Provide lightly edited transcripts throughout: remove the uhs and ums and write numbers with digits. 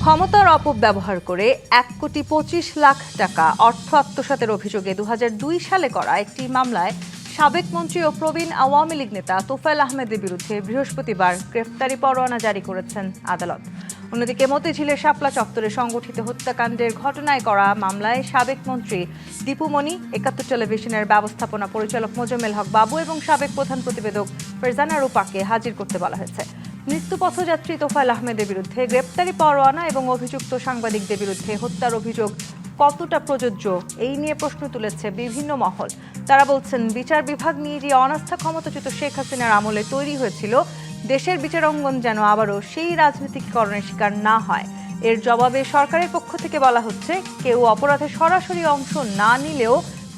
ক্ষমতার অপব্যবহার করে 1,25,00,000 টাকা অর্থ আত্মসাতের অভিযোগে 2002 সালে করা একটি মামলায় সাবেক মন্ত্রী ও প্রবীণ আওয়ামী লীগ নেতা তোফায়েল আহমেদের বিরুদ্ধে বৃহস্পতিবার গ্রেফতারি পরোয়ানা জারি করেছেন আদালত। অন্যদিকে মতিঝিলের শাপলা চত্বরে সংগঠিত হত্যাকাণ্ডের ঘটনায় করা মামলায় সাবেক মন্ত্রী দীপু মনি, 71 টেলিভিশনের ব্যবস্থাপনা পরিচালক মোজাম্মেল হক বাবু এবং সাবেক প্রধান প্রতিবেদক ফারজানা রূপাকে হাজির করতে বলা হয়েছে। মৃত্যু পথযাত্রী তোফায়েল আহমেদের বিরুদ্ধে গ্রেপ্তারি পরোয়ানা এবং অভিযুক্ত সাংবাদিকদের বিরুদ্ধে হত্যার অভিযোগ কতটা প্রযোজ্য এই নিয়ে প্রশ্ন তুলেছে বিভিন্ন মহল। তারা বলছেন, বিচার বিভাগ নিয়ে যে অনাস্থা ক্ষমতাচ্যুত শেখ হাসিনার আমলে তৈরি হয়েছিল, দেশের বিচারাঙ্গন যেন আবারও সেই রাজনীতিকরণের শিকার না হয়। এর জবাবে সরকারের পক্ষ থেকে বলা হচ্ছে, কেউ অপরাধে সরাসরি অংশ না নিলেও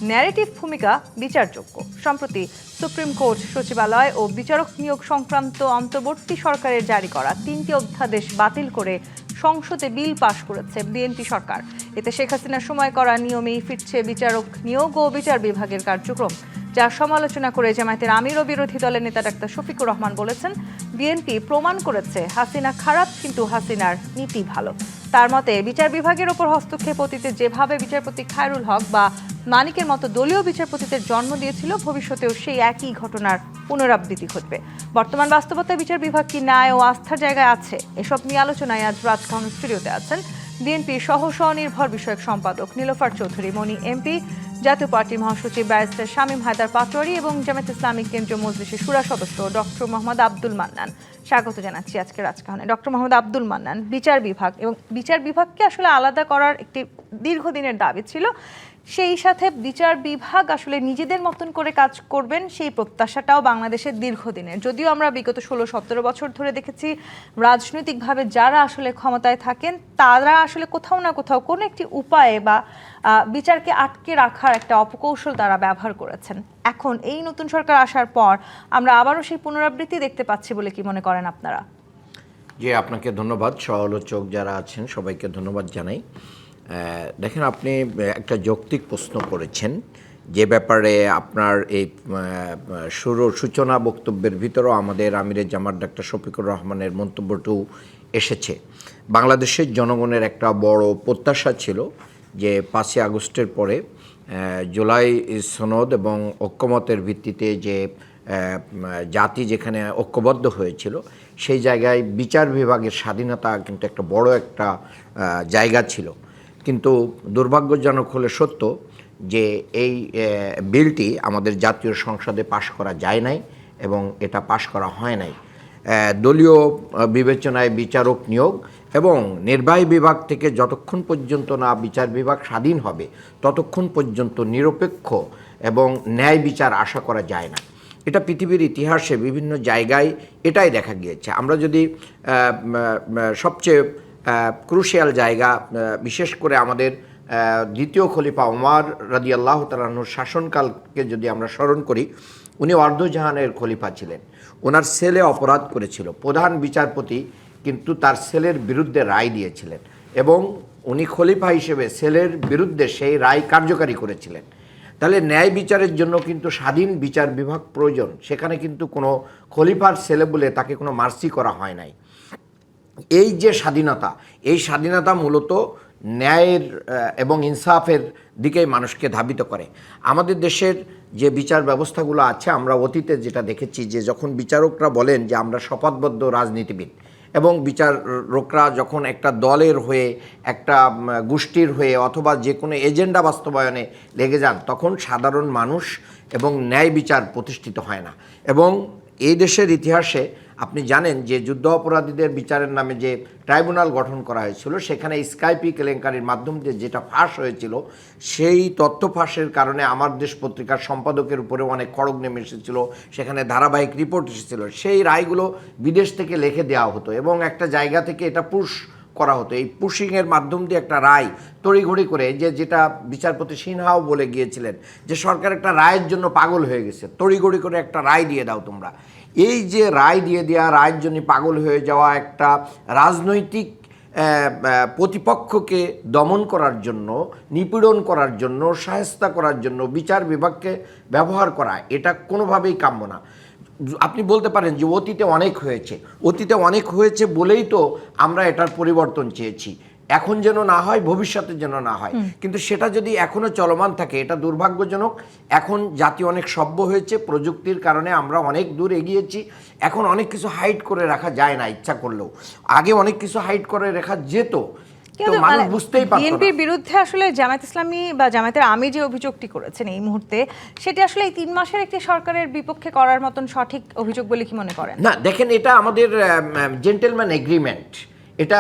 ন্যারেটিভ ভূমিকা বিচারযোগ্য। সম্প্রতি সুপ্রিম কোর্ট সচিবালয় ও বিচারক নিয়োগ সংক্রান্ত অন্তর্বর্তী সরকারের জারি করা 3টি অধ্যাদেশ বাতিল করে সংসদে বিল পাশ করেছে বিএনপি সরকার। এতে শেখ হাসিনার সময় করা নিয়মেই ফিরছে বিচারক নিয়োগ ও বিচার বিভাগের কার্যক্রম। যার সমালোচনা করে জামায়াতের আমির ও বিরোধী দলের নেতা ডাক্তার শফিকুর রহমান বলেছেন, বিএনপি প্রমাণ করেছে হাসিনা খারাপ কিন্তু হাসিনার নীতি ভালো। তার মতে, বিচার বিভাগের ওপর হস্তক্ষেপ অতীতে যেভাবে বিচারপতি খায়রুল হক বা মানিকের মতো দলীয় বিচারপতিদের জন্ম দিয়েছিল, ভবিষ্যতেও সেই একই ঘটনার পুনরাবৃত্তি ঘটবে। বর্তমান বাস্তবতায় বিচার বিভাগ কি ন্যায় ও আস্থার জায়গায় আছে? এসব নিয়ে আলোচনায় আজ রাজখান স্টুডিওতে আছেন বিএনপির স্বনির্ভর বিষয়ক সম্পাদক নীলোফার চৌধুরী মনি এমপি, জাতীয় পার্টির মহাসচিব ব্যারিস্টার শামীম হায়দার পাটোয়ারি এবং জামায়াত ইসলামী কেন্দ্রীয় মজলিসের শুরা সদস্য ডক্টর মোহাম্মদ আব্দুল মান্নান। স্বাগত জানাচ্ছি আজকে রাজকাহনে। ডক্টর মোহাম্মদ আব্দুল মান্নান, বিচার বিভাগ এবং বিচার বিভাগকে আসলে আলাদা করার একটি দীর্ঘদিনের দাবি ছিল, সেই সাথে বিচার বিভাগ আসলে নিজেদের মতন করে কাজ করবেন সেই প্রত্যাশাটাও বাংলাদেশের দীর্ঘদিনের। যদিও আমরা বিগত 16-17 বছর ধরে দেখেছি, রাজনৈতিকভাবে যারা আসলে ক্ষমতায় থাকেন তারা আসলে কোথাও না কোথাও কোনো একটি উপায়ে বা বিচারকে আটকে রাখার একটা অপকৌশল তারা ব্যবহার করেছেন। এখন এই নতুন সরকার আসার পর আমরা আবারও সেই পুনরাবৃত্তি দেখতে পাচ্ছি বলে কি মনে করেন আপনারা? জি, আপনাকে ধন্যবাদ। সহ-আলোচক যারা আছেন সবাইকে ধন্যবাদ জানাই। দেখেন, আপনি একটা যৌক্তিক প্রশ্ন করেছেন, যে ব্যাপারে আপনার এই সূচনা বক্তব্যের ভিতরেও আমাদের আমিরে জামাত ডাক্তার শফিকুর রহমানের মন্তব্যটিও এসেছে। বাংলাদেশের জনগণের একটা বড় প্রত্যাশা ছিল যে 5ই আগস্টের পরে জুলাই সনদ এবং ঐক্যমতের ভিত্তিতে যে জাতি যেখানে ঐক্যবদ্ধ হয়েছিল, সেই জায়গায় বিচার বিভাগের স্বাধীনতা কিন্তু একটা বড় একটা জায়গা ছিল। কিন্তু দুর্ভাগ্যজনক হলে সত্য যে এই বিলটি আমাদের জাতীয় সংসদে পাশ করা যায় নাই এবং এটা পাশ করা হয় নাই। দলীয় বিবেচনায় বিচারক নিয়োগ এবং নির্বাহী বিভাগ থেকে যতক্ষণ পর্যন্ত না বিচার বিভাগ স্বাধীন হবে, ততক্ষণ পর্যন্ত নিরপেক্ষ এবং ন্যায় বিচার আশা করা যায় না। এটা পৃথিবীর ইতিহাসে বিভিন্ন জায়গায় এটাই দেখা গিয়েছে। আমরা যদি সবচেয়ে ক্রুশিয়াল জায়গা, বিশেষ করে আমাদের দ্বিতীয় খলিফা ওমর রাদিয়াল্লাহু তাআলা আনহুর শাসনকালকে যদি আমরা স্মরণ করি, উনি অর্ধজাহানের খলিফা ছিলেন। ওনার ছেলে অপরাধ করেছিল, প্রধান বিচারপতি কিন্তু তার ছেলের বিরুদ্ধে রায় দিয়েছিলেন এবং উনি খলিফা হিসেবে ছেলের বিরুদ্ধে সেই রায় কার্যকারী করেছিলেন। তাহলে ন্যায় বিচারের জন্য কিন্তু স্বাধীন বিচার বিভাগ প্রয়োজন। সেখানে কিন্তু কোনো খলিফার ছেলে বলে তাকে কোনো মার্সি করা হয় নাই। এই যে স্বাধীনতা, এই স্বাধীনতা মূলত ন্যায়ের এবং ইনসাফের দিকেই মানুষকে ধাবিত করে। আমাদের দেশের যে বিচার ব্যবস্থাগুলো আছে, আমরা অতীতে যেটা দেখেছি যে যখন বিচারকরা বলেন যে আমরা শপথবদ্ধ রাজনীতিবিদ, এবং বিচারকরা যখন একটা দলের হয়ে, একটা গোষ্ঠীর হয়ে অথবা যে কোনো এজেন্ডা বাস্তবায়নে লেগে যান, তখন সাধারণ মানুষ এবং ন্যায় বিচার প্রতিষ্ঠিত হয় না। এবং এই দেশের ইতিহাসে আপনি জানেন যে যুদ্ধ অপরাধীদের বিচারের নামে যে ট্রাইব্যুনাল গঠন করা হয়েছিল, সেখানে স্কাইপি কেলেঙ্কারির মাধ্যম দিয়ে যেটা ফাঁস হয়েছিল, সেই তথ্য ফাঁসের কারণে আমার দেশ পত্রিকার সম্পাদকের উপরে অনেক খড়গ নেমে এসেছিল, সেখানে ধারাবাহিক রিপোর্ট এসেছিল। সেই রায়গুলো বিদেশ থেকে লিখে দেওয়া হতো এবং একটা জায়গা থেকে এটা পুশ করা হতো। এই পুশিংয়ের মাধ্যম দিয়ে একটা রায় তড়িঘড়ি করে, যেটা বিচারপতি সিনহাও বলে গিয়েছিলেন যে সরকার একটা রায়ের জন্য পাগল হয়ে গেছে, তড়িঘড়ি করে একটা রায় দিয়ে দাও তোমরা। এই যে রায় দিয়ে দেওয়া, রায়ের জন্য পাগল হয়ে যাওয়া, একটা রাজনৈতিক প্রতিপক্ষকে দমন করার জন্য, নিপীড়ন করার জন্য, শায়েস্তা করার জন্য বিচার বিভাগকে ব্যবহার করা, এটা কোনোভাবেই কাম্য না। আপনি বলতে পারেন যে অতীতে অনেক হয়েছে বলেই তো আমরা এটার পরিবর্তন চেয়েছি, এখন যেন না হয়, ভবিষ্যতে যেন না হয়। কিন্তু সেটা যদি এখনো চলমান থাকে এটা দুর্ভাগ্যজনক। এখন জাতি অনেক সভ্য হয়েছে, প্রযুক্তির কারণে আমরা অনেক দূর এগিয়েছি। এখন অনেক কিছু হাইড করে রাখা যায় না ইচ্ছা করলেও, আগে অনেক কিছু হাইড করে রাখা যেত, তো মানুষ বুঝতেই পারতো না। বিএনপির বিরুদ্ধে আসলে জামায়াত ইসলামী বা জামায়াতের আমির যে অভিযোগটি করেছেন এই মুহূর্তে, সেটি আসলে এই 3 মাসের একটি সরকারের বিপক্ষে করার মতন সঠিক অভিযোগ বলে কি মনে করেন? না, দেখেন, এটা আমাদের জেন্টেলম্যান এগ্রিমেন্ট। এটা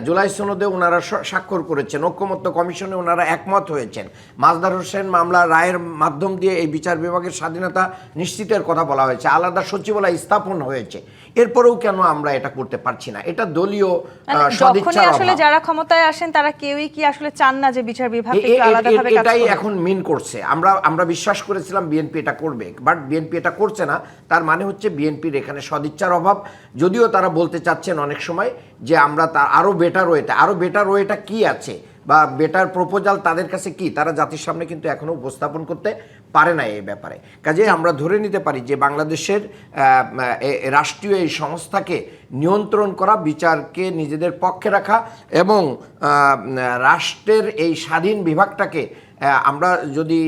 জুলাই সনদে ওনারা স্বাক্ষর করেছেন, ঐক্যমত্য কমিশনে ওনারা একমত হয়েছেন। মাজদার হোসেন মামলা রায়ের মাধ্যম দিয়ে এই বিচার বিভাগের স্বাধীনতা নিশ্চিতের কথা বলা হয়েছে, আলাদা সচিবালয় স্থাপন হয়েছে। এরপরেও কেন আমরা এটা করতে পারছি না? এটা দলীয় সদিচ্ছার অভাব। আসলে যারা ক্ষমতায় আসেন তারা কেউই কি আসলে চান না যে বিচার বিভাগ একটু আলাদাভাবে কাজ করুক? এটাই এখন মিন করছে। আমরা বিশ্বাস করেছিলাম বিএনপি এটা করবে, বাট বিএনপি এটা করছে না। তার মানে হচ্ছে বিএনপির এখানে সদিচ্ছার অভাব। যদিও তারা বলতে চাচ্ছেন অনেক সময় যে আমরা তার আরো বেটার ওয়েটা কি আছে বা বেটার প্রপোজাল তাদের কাছে কি, তারা জাতির সামনে কিন্তু এখনো উপস্থাপন করতে পারে না এই ব্যাপারে। কাজে আমরা ধরে নিতে পারি যে বাংলাদেশের রাষ্ট্রীয় এই সংস্থাকে নিয়ন্ত্রণ করা, বিচারকে নিজেদের পক্ষে রাখা এবং রাষ্ট্রের এই স্বাধীন বিভাগটাকে আমরা যদি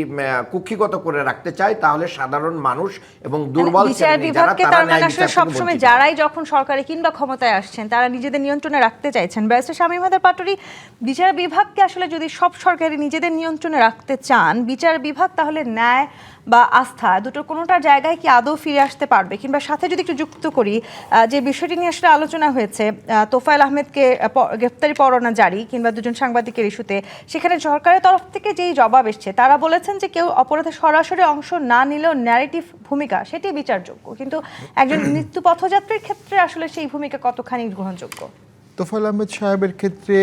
কুক্ষিগত করে রাখতে চাই, তাহলে সাধারণ মানুষ এবং দুর্বল শ্রেণী যারা, তারা ন্যায় বিচার থেকে সবসময় যারাই যখন সরকারে কিংবা ক্ষমতায় আসছেন তারা নিজেদের নিয়ন্ত্রণে রাখতে চাইছেন। ব্যারিস্টার শামীম হায়দার পাটোয়ারী, বিচার বিভাগকে আসলে যদি সব সরকারি নিজেদের নিয়ন্ত্রণে রাখতে চান, বিচার বিভাগ তাহলে ন্যায় বা আস্থা দুটোর কোনোটার জায়গায় কি আদৌ ফিরে আসতে পারবে? কিংবা সাথে যদি একটু যুক্ত করি, যে বিষয়টি নিয়ে আসলে আলোচনা হয়েছে, তোফায়েল আহমেদকে গ্রেফতারি পরোয়ানা জারি কিংবা 2 সাংবাদিকের ইস্যুতে, সেখানে সরকারের তরফ থেকে যেই জবাব এসছে, তারা বলেছেন যে কেউ অপরাধে সরাসরি অংশ না নিলেও ন্যারেটিভ ভূমিকা সেটি বিচারযোগ্য, কিন্তু একজন মৃত্যু পথযাত্রীর ক্ষেত্রে আসলে সেই ভূমিকা কতখানি গ্রহণযোগ্য? তোফায়েল আহমেদ সাহেবের ক্ষেত্রে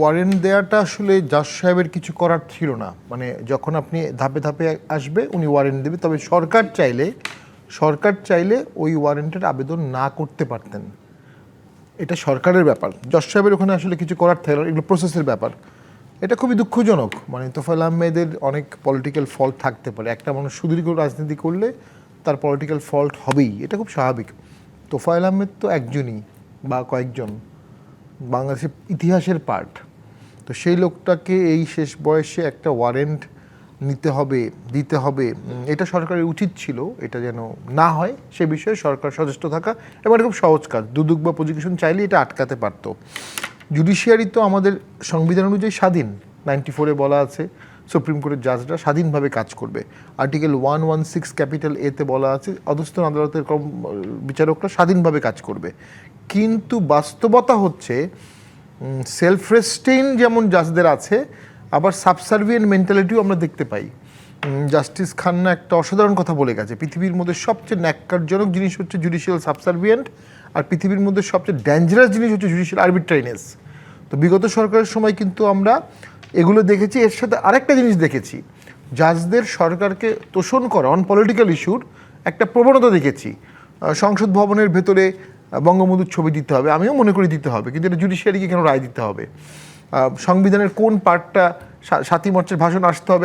ওয়ারেন্ট দেওয়াটা আসলে জাজ সাহেবের কিছু করার ছিল না। মানে যখন আপনি ধাপে ধাপে আসবে উনি ওয়ারেন্ট দেবে, তবে সরকার চাইলে ওই ওয়ারেন্টের আবেদন না করতে পারতেন। এটা সরকারের ব্যাপার, জাজ সাহেবের ওখানে আসলে কিছু করার থাকলো, এগুলো প্রসেসের ব্যাপার। এটা খুবই দুঃখজনক। মানে তোফায়েল আহমেদের অনেক পলিটিক্যাল ফল্ট থাকতে পারে, একটা মানুষ সুদীর্ঘ রাজনীতি করলে তার পলিটিক্যাল ফল্ট হবেই, এটা খুব স্বাভাবিক। তোফায়েল আহমেদ তো একজনই বা কয়েকজন, বাংলাদেশের ইতিহাসের পার্ট। তো সেই লোকটাকে এই শেষ বয়সে একটা ওয়ারেন্ট দিতে হবে, এটা সরকারের উচিত ছিল। এটা যেন না হয় সে বিষয়ে সরকার সচেষ্ট থাকা, এবং এটা খুব সহজ কাজ। দুদক বা প্রসিকিউশন চাইলে এটা আটকাতে পারত। জুডিশিয়ারি তো আমাদের সংবিধান অনুযায়ী স্বাধীন, 94-এ বলা আছে সুপ্রিম কোর্টের জাজরা স্বাধীনভাবে কাজ করবে। আর্টিকেল 116 ক্যাপিটাল এতে বলা আছে অধস্তন আদালতের বিচারকরা স্বাধীনভাবে কাজ করবে। কিন্তু বাস্তবতা হচ্ছে সেলফ রেস্টেইন যেমন জাজদের আছে, আবার সাবসার্ভিয়েন্ট মেন্টালিটিও আমরা দেখতে পাই। জাস্টিস খান্না একটা অসাধারণ কথা বলে গেছে, পৃথিবীর মধ্যে সবচেয়ে ন্যাক্কারজনক জিনিস হচ্ছে জুডিশিয়াল সাবসার্ভিয়েন্ট, আর পৃথিবীর মধ্যে সবচেয়ে ডেঞ্জারাস জিনিস হচ্ছে জুডিশিয়াল আরবিট্রারিনেস। তো বিগত সরকারের সময় কিন্তু আমরা এগুলো দেখেছি। এর সাথে আরেকটা জিনিস দেখেছি, জাজদের সরকারকে তোষণ করা অন পলিটিক্যাল ইস্যুর একটা প্রবণতা দেখেছি। সংসদ ভবনের ভেতরে বঙ্গবন্ধুর ছবি দিতে হবে, আমিও মনে করি দিতে হবে, কিন্তু এটা জুডিশিয়ারিকে কেন রায় দিতে হবে? সংবিধানের কোন পার্টটা 7ই মার্চের ভাষণ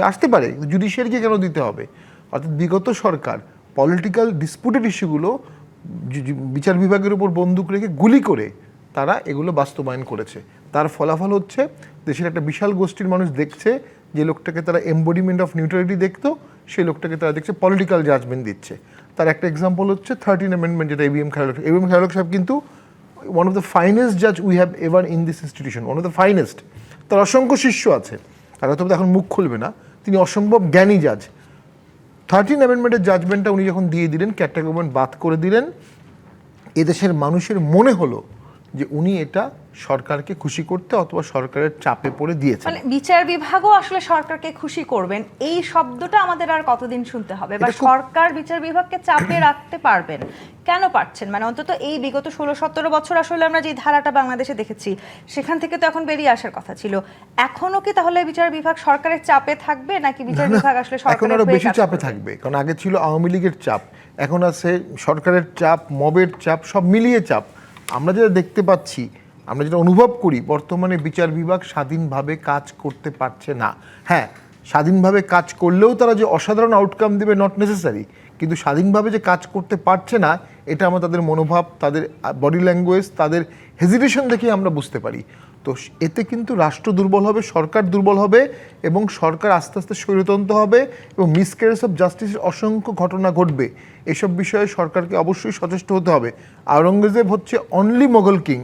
আসতে পারে, জুডিশিয়ারিকে কেন দিতে হবে? অর্থাৎ বিগত সরকার পলিটিক্যাল ডিসপুটেড ইস্যুগুলো বিচার বিভাগের উপর বন্দুক রেখে গুলি করে তারা এগুলো বাস্তবায়ন করেছে। তার ফলাফল হচ্ছে দেশের একটা বিশাল গোষ্ঠীর মানুষ দেখছে যে লোকটাকে তারা এমবডিমেন্ট অফ নিউট্রালিটি দেখতো, সেই লোকটাকে তারা দেখছে পলিটিক্যাল জাজমেন্ট দিচ্ছে। তার একটা এক্সাম্পল হচ্ছে 13 অ্যামেন্ডমেন্ট, যেটা এবিএম খায়রুল সাহেব কিন্তু ওয়ান অফ দ্য ফাইনেস্ট জাজ we have ever in this institution, one of the finest. তার অসংখ্য শিষ্য আছে, তারা তো এখন মুখ খুলবে না, তিনি অসম্ভব জ্ঞানী জাজ। 13 অ্যামেন্ডমেন্টের জাজমেন্টটা উনি যখন দিয়ে দিলেন, ক্যাটাগরি গভর্নমেন্ট বাদ করে দিলেন, এদেশের মানুষের মনে হলো যে উনি এটা সরকারকে খুশি করতে অথবা সরকারের চাপে পড়ে দিয়েছেন। মানে বিচার বিভাগও আসলে সরকারকে খুশি করবেন, এই শব্দটা আমাদের আর কতদিন শুনতে হবে? বা সরকার বিচার বিভাগকে চাপে রাখতে পারবেন, কেন পারছেন? মানে অন্তত এই বিগত 16-17 বছর আসলে আমরা যে ধারাটা বাংলাদেশে দেখেছি, সেখান থেকে তো এখন বেরিয়ে আসার কথা ছিল। এখনো কি তাহলে বিচার বিভাগ সরকারের চাপে থাকবে, নাকি বিচার বিভাগ আসলে এখন আরো বেশি চাপে থাকবে? কারণ আগে ছিল আওয়ামী লীগের চাপ, এখন আছে সরকারের চাপ, মবের চাপ, সব মিলিয়ে চাপ। আমরা যেটা দেখতে পাচ্ছি, আমরা যেটা অনুভব করি, বর্তমানে বিচার বিভাগ স্বাধীনভাবে কাজ করতে পারছে না। হ্যাঁ, স্বাধীনভাবে কাজ করলেও তারা যে অসাধারণ আউটকাম দেবে নট নেসেসারি, কিন্তু স্বাধীনভাবে যে কাজ করতে পারছে না এটা আমরা তাদের মনোভাব, তাদের বডি ল্যাঙ্গুয়েজ, তাদের হেজিটেশন দেখে আমরা বুঝতে পারি। তো এতে কিন্তু রাষ্ট্র দুর্বল হবে, সরকার দুর্বল হবে এবং সরকার আস্তে আস্তে স্বৈরতন্ত্র হবে এবং মিসক্যারেজ অফ জাস্টিসের অসংখ্য ঘটনা ঘটবে। এসব বিষয়ে সরকারকে অবশ্যই সচেষ্ট হতে হবে। আওরঙ্গজেব হচ্ছে অনলি মোগল কিং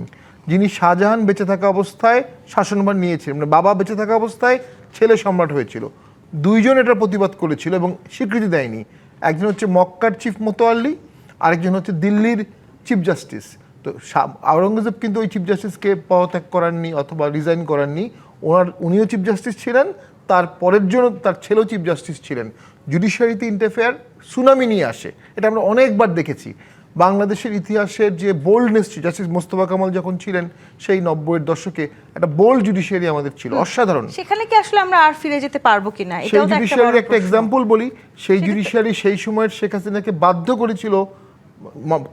যিনি শাহজাহান বেঁচে থাকা অবস্থায় শাসনভার নিয়েছিলেন, মানে বাবা বেঁচে থাকা অবস্থায় ছেলে সম্রাট হয়েছিল। দুইজন এটার প্রতিবাদ করেছিল এবং স্বীকৃতি দেয়নি। একজন হচ্ছে মক্কার চিফ মোতোয়াল্লি, আরেকজন হচ্ছে দিল্লির চিফ জাস্টিস। তো আওরঙ্গজেব কিন্তু ওই চিফ জাস্টিসকে পদত্যাগ করাননি অথবা রিজাইন করাননি, উনিও চিফ জাস্টিস ছিলেন, তার পরের জন্য তার ছেলেও চিফ জাস্টিস ছিলেন। জুডিশিয়ারিতে ইন্টারফেয়ার সুনামি নিয়ে আসে, এটা আমরা অনেকবার দেখেছি। বাংলাদেশের ইতিহাসের যে বোল্ডনেস, জাস্টিস মোস্তফা কামাল যখন ছিলেন সেই 90-এর দশকে একটা বোল্ড জুডিশিয়ারি আমাদের ছিল, অসাধারণ। সেখানে কি আসলে আমরা আর ফিরে যেতে পারবো কিনা, সেই এটাও তো একটা জুডিশিয়ারির বড় একটা প্রশ্ন। এক্সাম্পল বলি, সেই জুডিশিয়ারি সেই সময়ের শেখ হাসিনাকে বাধ্য করেছিল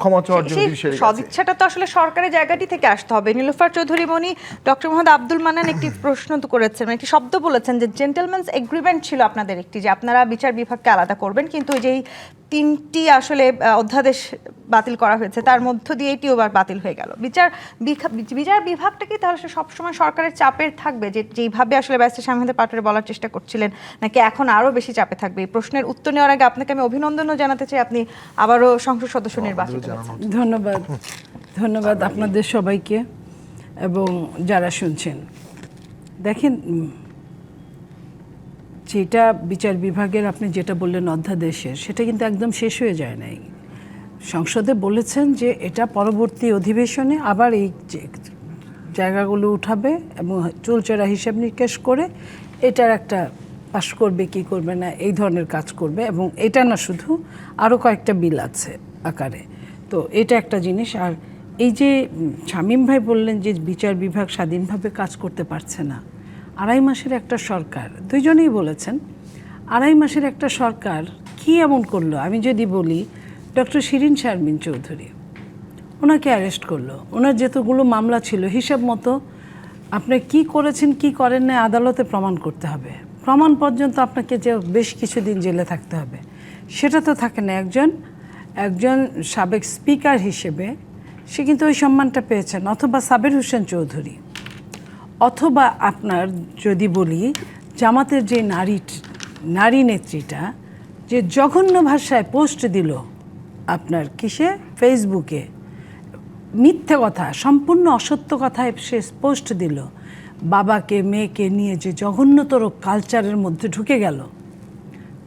ক্ষমা চাওয়ার জন্য সেই জুডিশিয়ারির কাছে। সদিচ্ছাটা তো আসলে সরকারের জায়গাটি থেকে আসতে হবে। নীলুফার চৌধুরী মনি, ডক্টর মোহাম্মদ আব্দুল মান্নান একটি প্রশ্ন তো করেছেন, একটি শব্দ বলেছেন যে জেন্টলম্যানস এগ্রিমেন্ট ছিল আপনাদের একটি, যে আপনারা বিচার বিভাগকে আলাদা করবেন, কিন্তু ওই যেই 3টি আসলে অধ্যাদেশ বাতিল করা হয়েছে তার মধ্য দিয়ে এটিও বাতিল হয়ে গেল। বিচার বিভাগটা কি তাহলে সবসময় সরকারের চাপের থাকবে, যে যেইভাবে আসলে ব্যারিস্টার শামীম পাটোয়ারি বলার চেষ্টা করছিলেন, নাকি এখন আরও বেশি চাপে থাকবে? এই প্রশ্নের উত্তর নেওয়ার আগে আপনাকে আমি অভিনন্দনও জানাতে চাই, আপনি আবারও সংসদ সদস্য নির্বাচিত হয়েছেন। ধন্যবাদ আপনাদের সবাইকে এবং যারা শুনছেন। দেখেন, যেটা বিচার বিভাগের আপনি যেটা বললেন অধ্যাদেশের, সেটা কিন্তু একদম শেষ হয়ে যায় নাই। সংসদে বলেছেন যে এটা পরবর্তী অধিবেশনে আবার এই জায়গাগুলো উঠাবে এবং চুলচেরা হিসাব নিকাশ করে এটার একটা পাশ করবে কি করবে না এই ধরনের কাজ করবে। এবং এটা না, শুধু আরও কয়েকটা বিল আছে আকারে। তো এটা একটা জিনিস। আর এই যে শামীম ভাই বললেন যে বিচার বিভাগ স্বাধীনভাবে কাজ করতে পারছে না, 2.5 মাসের একটা সরকার, দুইজনেই বলেছেন 2.5 মাসের একটা সরকার কি এমন করলো? আমি যদি বলি, ডক্টর শিরিন শারমিন চৌধুরী, ওনাকে অ্যারেস্ট করলো, ওনার যেতগুলো মামলা ছিল হিসাব মতো আপনি কি করেছেন কি করেন না আদালতে প্রমাণ করতে হবে, প্রমাণ পর্যন্ত আপনাকে যে বেশ কিছুদিন জেলে থাকতে হবে, সেটা তো থাকে না। একজন সাবেক স্পিকার হিসেবে সে কিন্তু ওই সম্মানটা পেয়েছেন, অথবা সাবের হোসেন চৌধুরী, অথবা আপনার যদি বলি জামাতের যে নারী নেত্রীটা যে জঘন্য ভাষায় পোস্ট দিল আপনার কিসে, ফেসবুকে, মিথ্যে কথা, সম্পূর্ণ অসত্য কথায় সে পোস্ট দিল, বাবাকে মেয়েকে নিয়ে যে জঘন্যতর কালচারের মধ্যে ঢুকে গেল।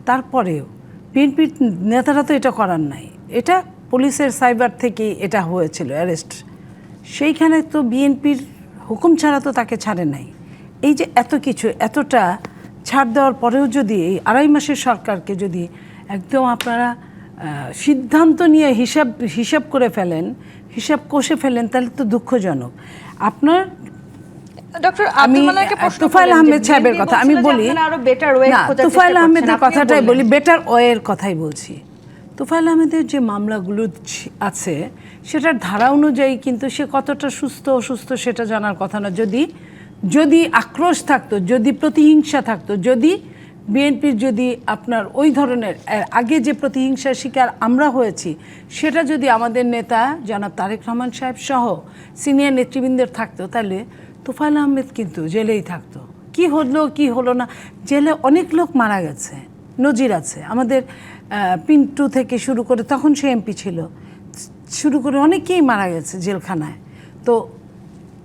তারপরেও বিএনপির নেতারা তো এটা করার নাই, এটা পুলিশের সাইবার থেকেই এটা হয়েছিল অ্যারেস্ট। সেইখানে তো বিএনপির হুকুম ছাড়া তো তাকে ছাড়ে নাই। এই যে এত কিছু, এতটা ছাড় দেওয়ার পরেও যদি এই 2.5 মাসের সরকারকে যদি একদম আপনারা সিদ্ধান্ত নিয়ে হিসাব করে ফেলেন, হিসাব কষে ফেলেন, তাহলে তো দুঃখজনক। আপনার ডক্টর তুফাইল আহমেদ সাহেবের কথা আমি বলি না, তুফাইল আহমেদের কথাটাই বলি, বেটার ওয়ের কথাই বলছি। তুফাইল আহমেদের যে মামলাগুলো আছে সেটার ধারা অনুযায়ী কিন্তু সে কতটা সুস্থ অসুস্থ সেটা জানার কথা না। যদি আক্রোশ থাকতো, যদি প্রতিহিংসা থাকতো, যদি বিএনপির যদি আপনার ওই ধরনের আগে যে প্রতিহিংসার শিকার আমরা হয়েছি সেটা যদি আমাদের নেতা জনাব তারেক রহমান সাহেব সহ সিনিয়র নেতৃবৃন্দের থাকতো, তাহলে তুফাইল আহমেদ কিন্তু জেলেই থাকতো। কি হলো কি হলো না, জেলে অনেক লোক মারা গেছে, নজির আছে। আমাদের পিন্টু থেকে শুরু করে, তখন সে এমপি ছিল, শুরু করে অনেকেই মারা গেছে জেলখানায়। তো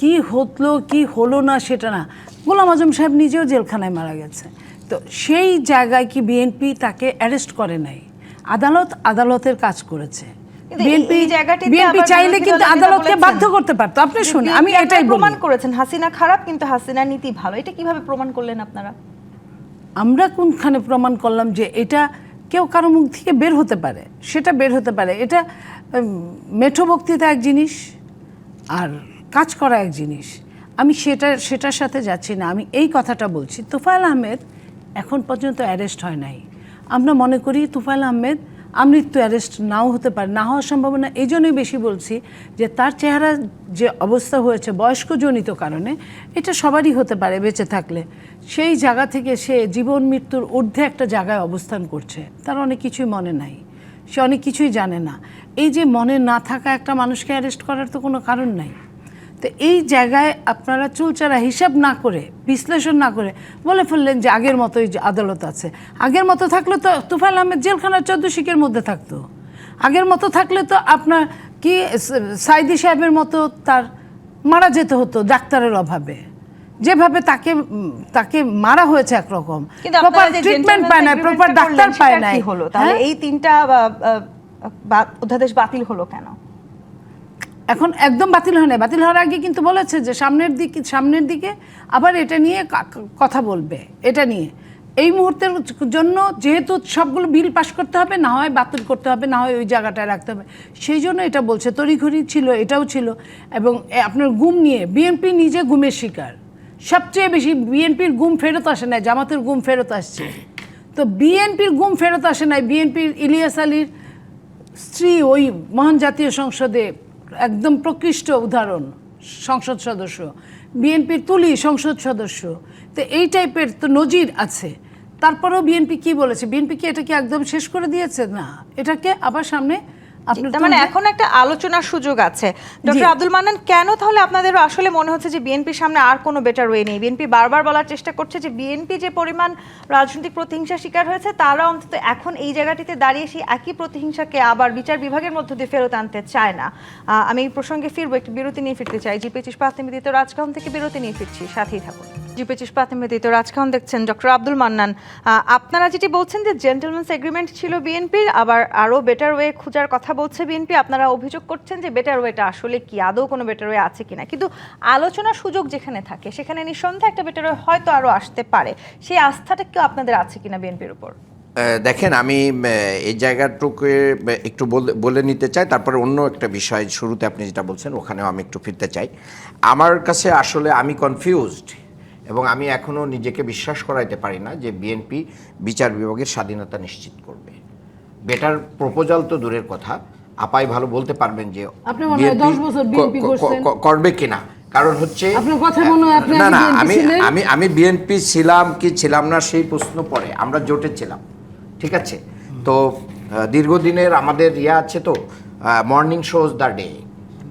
কি হলো কি হলো না সেটা না, গোলাম আজম সাহেব নিজেও জেলখানায় মারা গেছে। তো সেই জায়গায় কি বিএনপি তাকে অ্যারেস্ট করে নাই? আদালতের কাজ করেছে। বিএনপি চাইলে কিন্তু আদালতকে বাধ্য করতে পারতো। আপনি শুনুন, আমি এটাই প্রমাণ করেছেন হাসিনা খারাপ কিন্তু হাসিনার নীতি ভালো, এটা কিভাবে প্রমাণ করলেন আপনারা? আমরা কোনখানে প্রমাণ করলাম যে এটা কেউ কারো মুখ থেকে বের হতে পারে? সেটা বের হতে পারে, এটা মেঠো বক্তৃতা এক জিনিস আর কাজ করা এক জিনিস। আমি সেটার সাথে যাচ্ছি না, আমি এই কথাটা বলছি। তুফাইল আহমেদ এখন পর্যন্ত অ্যারেস্ট হয় নাই। আমরা মনে করি তুফাইল আহমেদ আমৃত্যু অ্যারেস্ট নাও হতে পারে, না হওয়ার সম্ভাবনা এই জন্যই বেশি বলছি যে তার চেহারা যে অবস্থা হয়েছে বয়স্কজনিত কারণে, এটা সবারই হতে পারে বেঁচে থাকলে। সেই জায়গা থেকে সে জীবন মৃত্যুর ঊর্ধ্বে একটা জায়গায় অবস্থান করছে, তার অনেক কিছুই মনে নাই, সে অনেক কিছুই জানে না। এই যে মনে না থাকা একটা মানুষকে অ্যারেস্ট করার তো কোনো কারণ নাই। তো এই জায়গায় আপনারা চুলচারা হিসাব না করে, বিশ্লেষণ না করে বলে ফেললেন যে আগের মতোই যে আদালত আছে। আগের মতো থাকলে তো তুফাইল আহমেদ জেলখানার 14 শিকের মধ্যে থাকতো। আগের মতো থাকলে তো আপনার কি সাইদি সাহেবের মতো তার মারা যেতে হতো ডাক্তারের অভাবে, যেভাবে তাকে মারা হয়েছে একরকম, কিন্তু প্রপার আপনারা যে ট্রিটমেন্ট gentleman's পায় না, agreement প্রপার টা ডাক্তার করলেন, পায় সেটা না। কি হলো তাহলে? এই 3টা অধ্যাদেশ বাতিল হলো কেন? এখন একদম বাতিল হয় না, বাতিল হওয়ার আগে কিন্তু বলেছে যে সামনের দিকে আবার এটা নিয়ে কথা বলবে। এটা নিয়ে এই মুহূর্তের জন্য যেহেতু সবগুলো বিল পাস করতে হবে, না হয় বাতিল করতে হবে, না হয় ওই জায়গাটায় রাখতে হবে, সেই জন্য এটা বলছে। তড়িঘড়ি ছিল, এটাও ছিল। এবং আপনার গুম নিয়ে বিএনপি নিজে গুমের শিকার, সবচেয়ে বেশি বিএনপির গুম ফেরত আসে নাই, জামাতের গুম ফেরত আসছে। তো বিএনপির গুম ফেরত আসে নাই, বিএনপির ইলিয়াস আলীর স্ত্রী ওই মহান জাতীয় সংসদে একদম প্রকৃষ্ট উদাহরণ সংসদ সদস্য, বিএনপির তুলি সংসদ সদস্য। তো এই টাইপের তো নজির আছে। তারপরেও বিএনপি কি বলেছে? বিএনপি কি এটাকে একদম শেষ করে দিয়েছে? না, এটাকে আবার সামনে আপনার তার মানে এখন একটা আলোচনার সুযোগ আছে। ডক্টর আব্দুল মান্নান, কেন তাহলে আপনাদের আসলে মনে হচ্ছে যে বিএনপির সামনে আর কোনো বেটার ওয়ে নেই? বিএনপি বারবার বলার চেষ্টা করছে যে বিএনপি যে পরিমাণ রাজনৈতিক প্রতিহিংসার শিকার হয়েছে, তারা অন্তত এখন এই জায়গাটিতে দাঁড়িয়ে সেই একই প্রতিহিংসাকে আবার বিচার বিভাগের মধ্য দিয়ে ফেরত আনতে চায় না। আমি এই প্রসঙ্গে ফিরবো, একটু বিরতি নিয়ে ফিরতে চাই। জি25 পাঁচ নিবেদিত রাজকাহন থেকে বিরতি নিয়ে ফিরছি, সাথেই থাকুন। জি25 পাঁচ নিবেদিত রাজকাহন দেখছেন। ডক্টর আব্দুল মান্নান, আপনারা যেটি বলছেন যে জেন্টলম্যানস এগ্রিমেন্ট ছিল বিএনপির, আবার আরও বেটার ওয়ে খোঁজার কথা বলছে বিএনপি। আপনারা অভিযোগ করছেন যে বেটার ওয়েটা আসলে কি, আদৌ কোনো বেটার ওয়ে আছে কিনা। কিন্তু আলোচনার সুযোগ যেখানে থাকে সেখানে নিঃসন্দেহে একটা বেটার ওয়ে হয়তো আরও আসতে পারে। সেই আস্থাটা কেউ আপনাদের আছে কিনা বিএনপির উপর? দেখেন, আমি এই জায়গাটুকু একটু বলে নিতে চাই, তারপরে অন্য একটা বিষয় শুরুতে আপনি যেটা বলছেন ওখানেও আমি একটু ফিরতে চাই। আমার কাছে আসলে আমি কনফিউজড, এবং আমি এখনও নিজেকে বিশ্বাস করাইতে পারি না যে বিএনপি বিচার বিভাগের স্বাধীনতা নিশ্চিত করবে। বেটার প্রপোজাল তো দূরের কথা, আপাই ভালো বলতে পারবেন যে করবে কিনা। কারণ হচ্ছে না না, আমি বিএনপি ছিলাম কি ছিলাম না সেই প্রশ্ন পরে, আমরা জোটে ছিলাম, ঠিক আছে। তো দীর্ঘদিনের আমাদের আছে তো, মর্নিং শোজ দ্য ডে,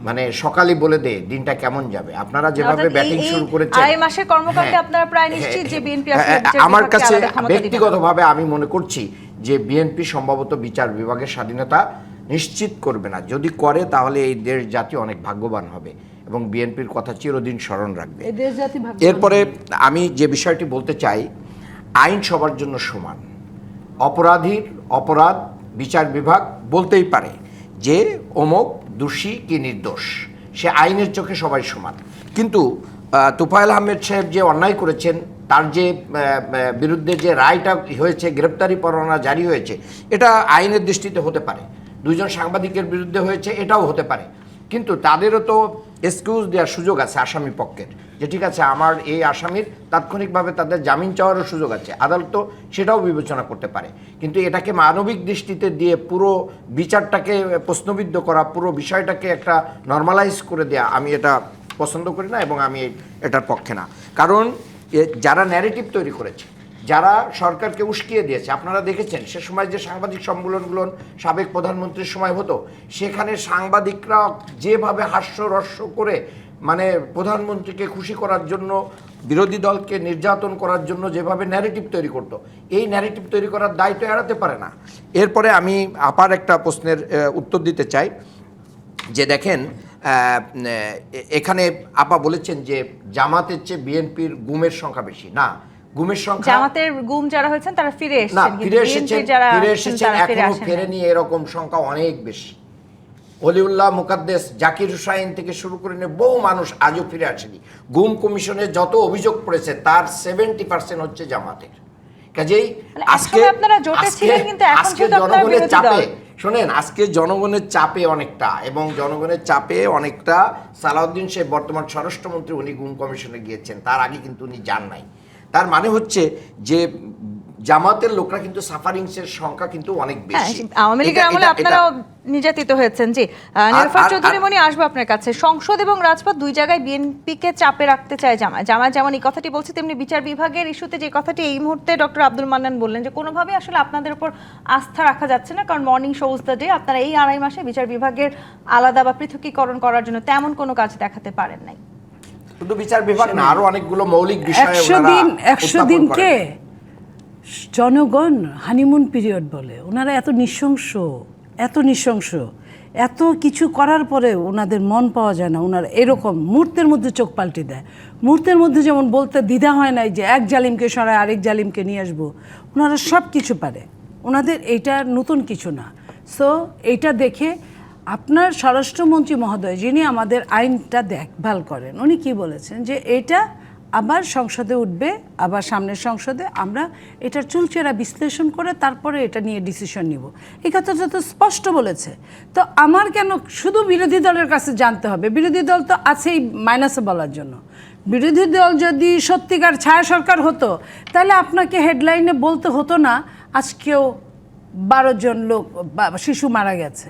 মানে সকালে বলে দে দিনটা কেমন যাবে। আপনারা যেভাবে ব্যাটিং শুরু করেছেন, আড়াই মাসের কর্মকাণ্ডে আপনারা প্রায় নিশ্চিত যে বিএনপি আমার কাছে ব্যক্তিগতভাবে আমি মনে করছি যে বিএনপি সম্ভবত বিচার বিভাগের স্বাধীনতা নিশ্চিত করবে না। যদি করে তাহলে এই দেশ জাতি অনেক ভাগ্যবান হবে এবং বিএনপির কথা চিরদিন স্মরণ রাখবে। এরপরে আমি যে বিষয়টি বলতে চাই, আইন সবার জন্য সমান। অপরাধীর অপরাধ বিচার বিভাগ বলতেই পারে যে অমুক দোষী কি নির্দোষ, সে আইনের চোখে সবাই সমান। কিন্তু তুফাইল আহমেদ সাহেব যে অন্যায় করেছেন, তার যে বিরুদ্ধে যে রায়টা হয়েছে, গ্রেপ্তারি পরোয়ানা জারি হয়েছে, এটা আইনের দৃষ্টিতে হতে পারে। দুইজন সাংবাদিকের বিরুদ্ধে হয়েছে, এটাও হতে পারে। কিন্তু তাদেরও তো এক্সকিউজ দেওয়ার সুযোগ আছে আসামি পক্ষের, যে ঠিক আছে আমার এই আসামির তাৎক্ষণিকভাবে তাদের জামিন চাওয়ারও সুযোগ আছে, আদালত তো সেটাও বিবেচনা করতে পারে। কিন্তু এটাকে মানবিক দৃষ্টিতে দিয়ে পুরো বিচারটাকে প্রশ্নবিদ্ধ করা, পুরো বিষয়টাকে একটা নর্মালাইজ করে দেয়া, আমি এটা পছন্দ করি না এবং আমি এটার পক্ষে না। কারণ যারা ন্যারেটিভ তৈরি করেছে, যারা সরকারকে উস্কিয়ে দিয়েছে, আপনারা দেখেছেন সে সময় যে সাংবাদিক সম্মেলনগুলো সাবেক প্রধানমন্ত্রীর সময় হতো, সেখানে সাংবাদিকরা যেভাবে হাস্যরস্য করে মানে প্রধানমন্ত্রীকে খুশি করার জন্য, বিরোধী দলকে নির্যাতন করার জন্য যেভাবে ন্যারেটিভ তৈরি করতো, এই ন্যারেটিভ তৈরি করার দায়িত্ব এড়াতে পারে না। এরপরে আমি আপার একটা প্রশ্নের উত্তর দিতে চাই যে দেখেন, এখানে আপা বলেছেন যে জামাতের চেয়ে বিএনপির গুমের সংখ্যা বেশি। না, গুমের সংখ্যা, জামাতের গুম যারা হয়েছেন তারা ফিরে এসেছেন, ফিরে এসেছেন এখনো ফেরেনি, এরকম সংখ্যা অনেক বেশি। অলিউল্লাহ মুকাদ্দেস, জাকির হুসাইন থেকে শুরু করে বহু মানুষ আজও ফিরে আসেনি। গুম কমিশনে যত অভিযোগ পড়েছে তার 70% হচ্ছে জামাতের। কাজেই আজকে জনগণের চাপে, শোনেন, আজকে জনগণের চাপে অনেকটা, এবং জনগণের চাপে অনেকটা সালাউদ্দিন সাহেব বর্তমান স্বরাষ্ট্রমন্ত্রী, উনি গুম কমিশনে গিয়েছেন, তার আগে কিন্তু উনি যান নাই। তার মানে হচ্ছে যে জামাতের লোকরা কিন্তু সাফারিংসের সংখ্যা কিন্তু অনেক হ্যাঁ, বেশি। আওয়ামী লীগের এটা- আমলে এটা- আপনারাও নির্যাতিত হয়েছেন। জি, নিরুফার আর- চৌধুরী মনি, আসবো আপনার কাছে। সংসদ এবং রাজপথ দুই জায়গায় বিএনপিকে চাপে রাখতে চায় জামায়াত। জামায়াত যেমন এই কথাটি বলছে, তেমনি বিচার বিভাগের ইস্যুতে যে কথাটি এই মুহূর্তে ডক্টর আব্দুল মান্নান বললেন যে কোনোভাবে আসলে আপনাদের উপর আস্থা রাখা যাচ্ছে না, কারণ মর্নিং শোজ দ্য ডে আপনারা এই 2.5 মাসে বিচার বিভাগের আলাদা বা পৃথকীকরণ করার জন্য তেমন কোনো কাজ দেখাতে পারেন নাই। শুধু বিচার বিভাগ না, আরো অনেকগুলো মৌলিক বিষয়ে 100 ওনারা দিন 100 উত্থাপন দিনকে করেন। জনগণ হানিমুন পিরিয়ড বলে। ওনারা এত নৃশংস, এত কিছু করার পরে ওনাদের মন পাওয়া যায় না। ওনারা এরকম মুহূর্তের মধ্যে চোখ পাল্টে দেয়। মুহূর্তের মধ্যে যেমন বলতে দ্বিধা হয় নাই যে এক জালিমকে সরায় আরেক জালিমকে নিয়ে আসবো। ওনারা সব কিছু পারে, ওনাদের এইটা নতুন কিছু না। সো এইটা দেখে আপনার স্বরাষ্ট্রমন্ত্রী মহোদয়, যিনি আমাদের আইনটা দেখভাল করেন, উনি কি বলেছেন যে এটা আবার সংসদে উঠবে, আবার সামনের সংসদে আমরা এটার চুলচেরা বিশ্লেষণ করে তারপরে এটা নিয়ে ডিসিশন নিব। এই কথাটা তো স্পষ্ট বলেছে। তো আমার কেন শুধু বিরোধী দলের কাছে জানতে হবে? বিরোধী দল তো আছেই মাইনাসে বলার জন্য। বিরোধী দল যদি সত্যিকার ছায়া সরকার হতো, তাহলে আপনাকে হেডলাইনে বলতে হতো না আজকেও 12 জন লোক শিশু মারা গেছে।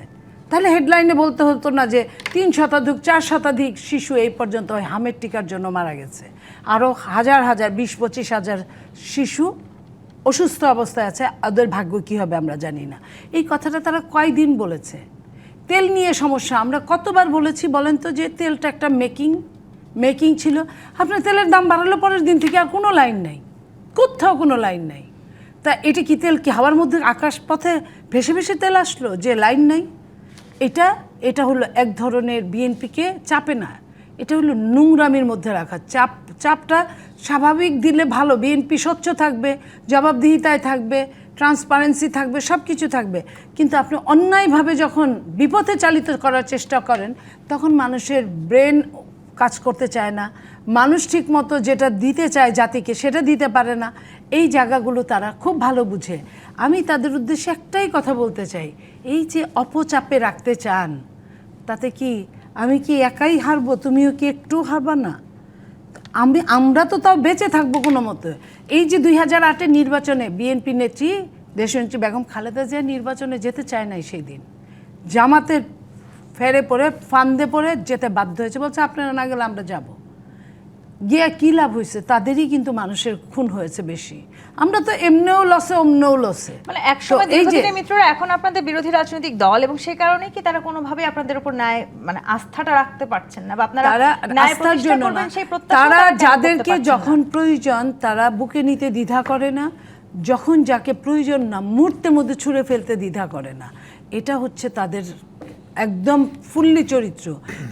তাহলে হেডলাইনে বলতে হতো না যে 3 শতাধিক 4 শতাধিক শিশু এই পর্যন্ত ওই হামের টিকার জন্য মারা গেছে। আরও হাজার 20-25 হাজার শিশু অসুস্থ অবস্থায় আছে, ওদের ভাগ্য কী হবে আমরা জানি না। এই কথাটা তারা কয়দিন বলেছে? তেল নিয়ে সমস্যা আমরা কতবার বলেছি বলেন তো, যে তেলটা একটা মেকিং ছিল। আপনার তেলের দাম বাড়ালো, পরের দিন থেকে আর কোনো লাইন নাই, কোথাও কোনো লাইন নাই। তা এটা কি তেল কি হাওয়ার মধ্যে আকাশ পথে ভেসে ভেসে তেল আসলো যে লাইন নাই? এটা হলো এক ধরনের বিএনপিকে চাপে না, এটা হলো নোংরামির মধ্যে রাখা চাপটা স্বাভাবিক দিলে ভালো। বিএনপি স্বচ্ছ থাকবে, জবাবদিহিতায় থাকবে, ট্রান্সপারেন্সি থাকবে, সব কিছু থাকবে। কিন্তু আপনি অন্যায়ভাবে যখন বিপথে চালিত করার চেষ্টা করেন, তখন মানুষের ব্রেন কাজ করতে চায় না, মানুষ ঠিক মতো যেটা দিতে চায় জাতিকে সেটা দিতে পারে না। এই জায়গাগুলো তারা খুব ভালো বুঝে। আমি তাদের উদ্দেশ্যে একটাই কথা বলতে চাই, এই যে অপচাপে রাখতে চান, তাতে কি আমি কি একাই হারবো? তুমিও কি একটু হারবা না? আমরা তো তাও বেঁচে থাকবো কোনো মতে। এই যে 2008-এর নির্বাচনে বিএনপি নেত্রী দেশনেত্রী বেগম খালেদা জিয়া নির্বাচনে যেতে চায় নাই, সেই দিন জামাতের ফেরে পড়ে ফান্দে পড়ে যেতে বাধ্য হয়েছে। বলছে আপনারা না গেলে আমরা যাব। গিয়ে কী লাভ হয়েছে? তাদেরই কিন্তু মানুষের খুন হয়েছে বেশি। আমরা তো এমনিও লসে অমনিও লসে। মানে একসময় দীর্ঘদিনের মিত্ররা এখন আপনাদের বিরোধী রাজনৈতিক দল, এবং সেই কারণেই কি তারা কোনোভাবে আপনাদের উপর ন্যায় মানে আস্থাটা রাখতে পারছেন না, বা আপনারা ন্যায় আস্থার প্রতিষ্ঠা জন্য না, করবেন সেই প্রত্যাশা তারা কেন করতে যাদেরকে পারছেন না? যখন প্রয়োজন তারা বুকে নিতে দ্বিধা করে না, যখন যাকে প্রয়োজন না মুহূর্তের মধ্যে ছুঁড়ে ফেলতে দ্বিধা করে না। এটা হচ্ছে তাদের একদম ফুললি চরিত্র।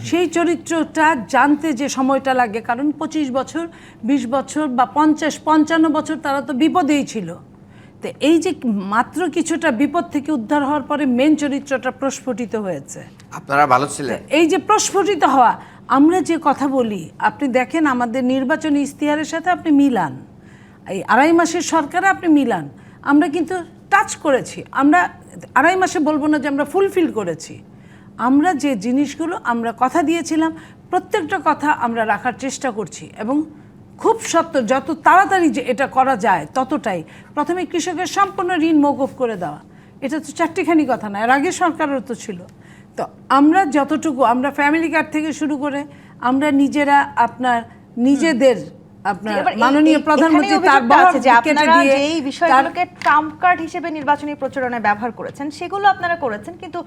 সেই চরিত্রটা জানতে যে সময়টা লাগে, কারণ 25 বছর 20 বছর বা 50-55 বছর তারা তো বিপদেই ছিল। তো এই যে মাত্র কিছুটা বিপদ থেকে উদ্ধার হওয়ার পরে মেন চরিত্রটা প্রস্ফুটিত হয়েছে। আপনারা ভালো ছিলেন। এই যে প্রস্ফুটিত হওয়া, আমরা যে কথা বলি, আপনি দেখেন আমাদের নির্বাচনী ইশতেহারের সাথে আপনি মিলান, এই 2.5 মাসের সরকারে আপনি মিলান, আমরা কিন্তু টাচ করেছি। আমরা 2.5 মাসে বলবো না যে আমরা ফুলফিল করেছি। আমরা যে জিনিসগুলো আমরা কথা দিয়েছিলাম, প্রত্যেকটা কথা আমরা রাখার চেষ্টা করছি, এবং খুব সত্য যত তাড়াতাড়ি যে এটা করা যায় ততটাই। প্রথমে কৃষকের সম্পূর্ণ ঋণ মওকুফ করে দেওয়া, এটা তো চারটিখানি কথা না, এর আগে সরকারেরও তো ছিল। তো আমরা যতটুকু আমরা ফ্যামিলি কার্ড থেকে শুরু করে আমরা নিজেরা আপনার নিজেদের আপনার মাননীয় প্রধানমন্ত্রী তার বহর যে আপনারা যে এই বিষয়গুলোকে ট্রাম্প কার্ড হিসেবে নির্বাচনী প্রচারণায় ব্যবহার করেছেন, সেগুলো আপনারা করেছেন, কিন্তু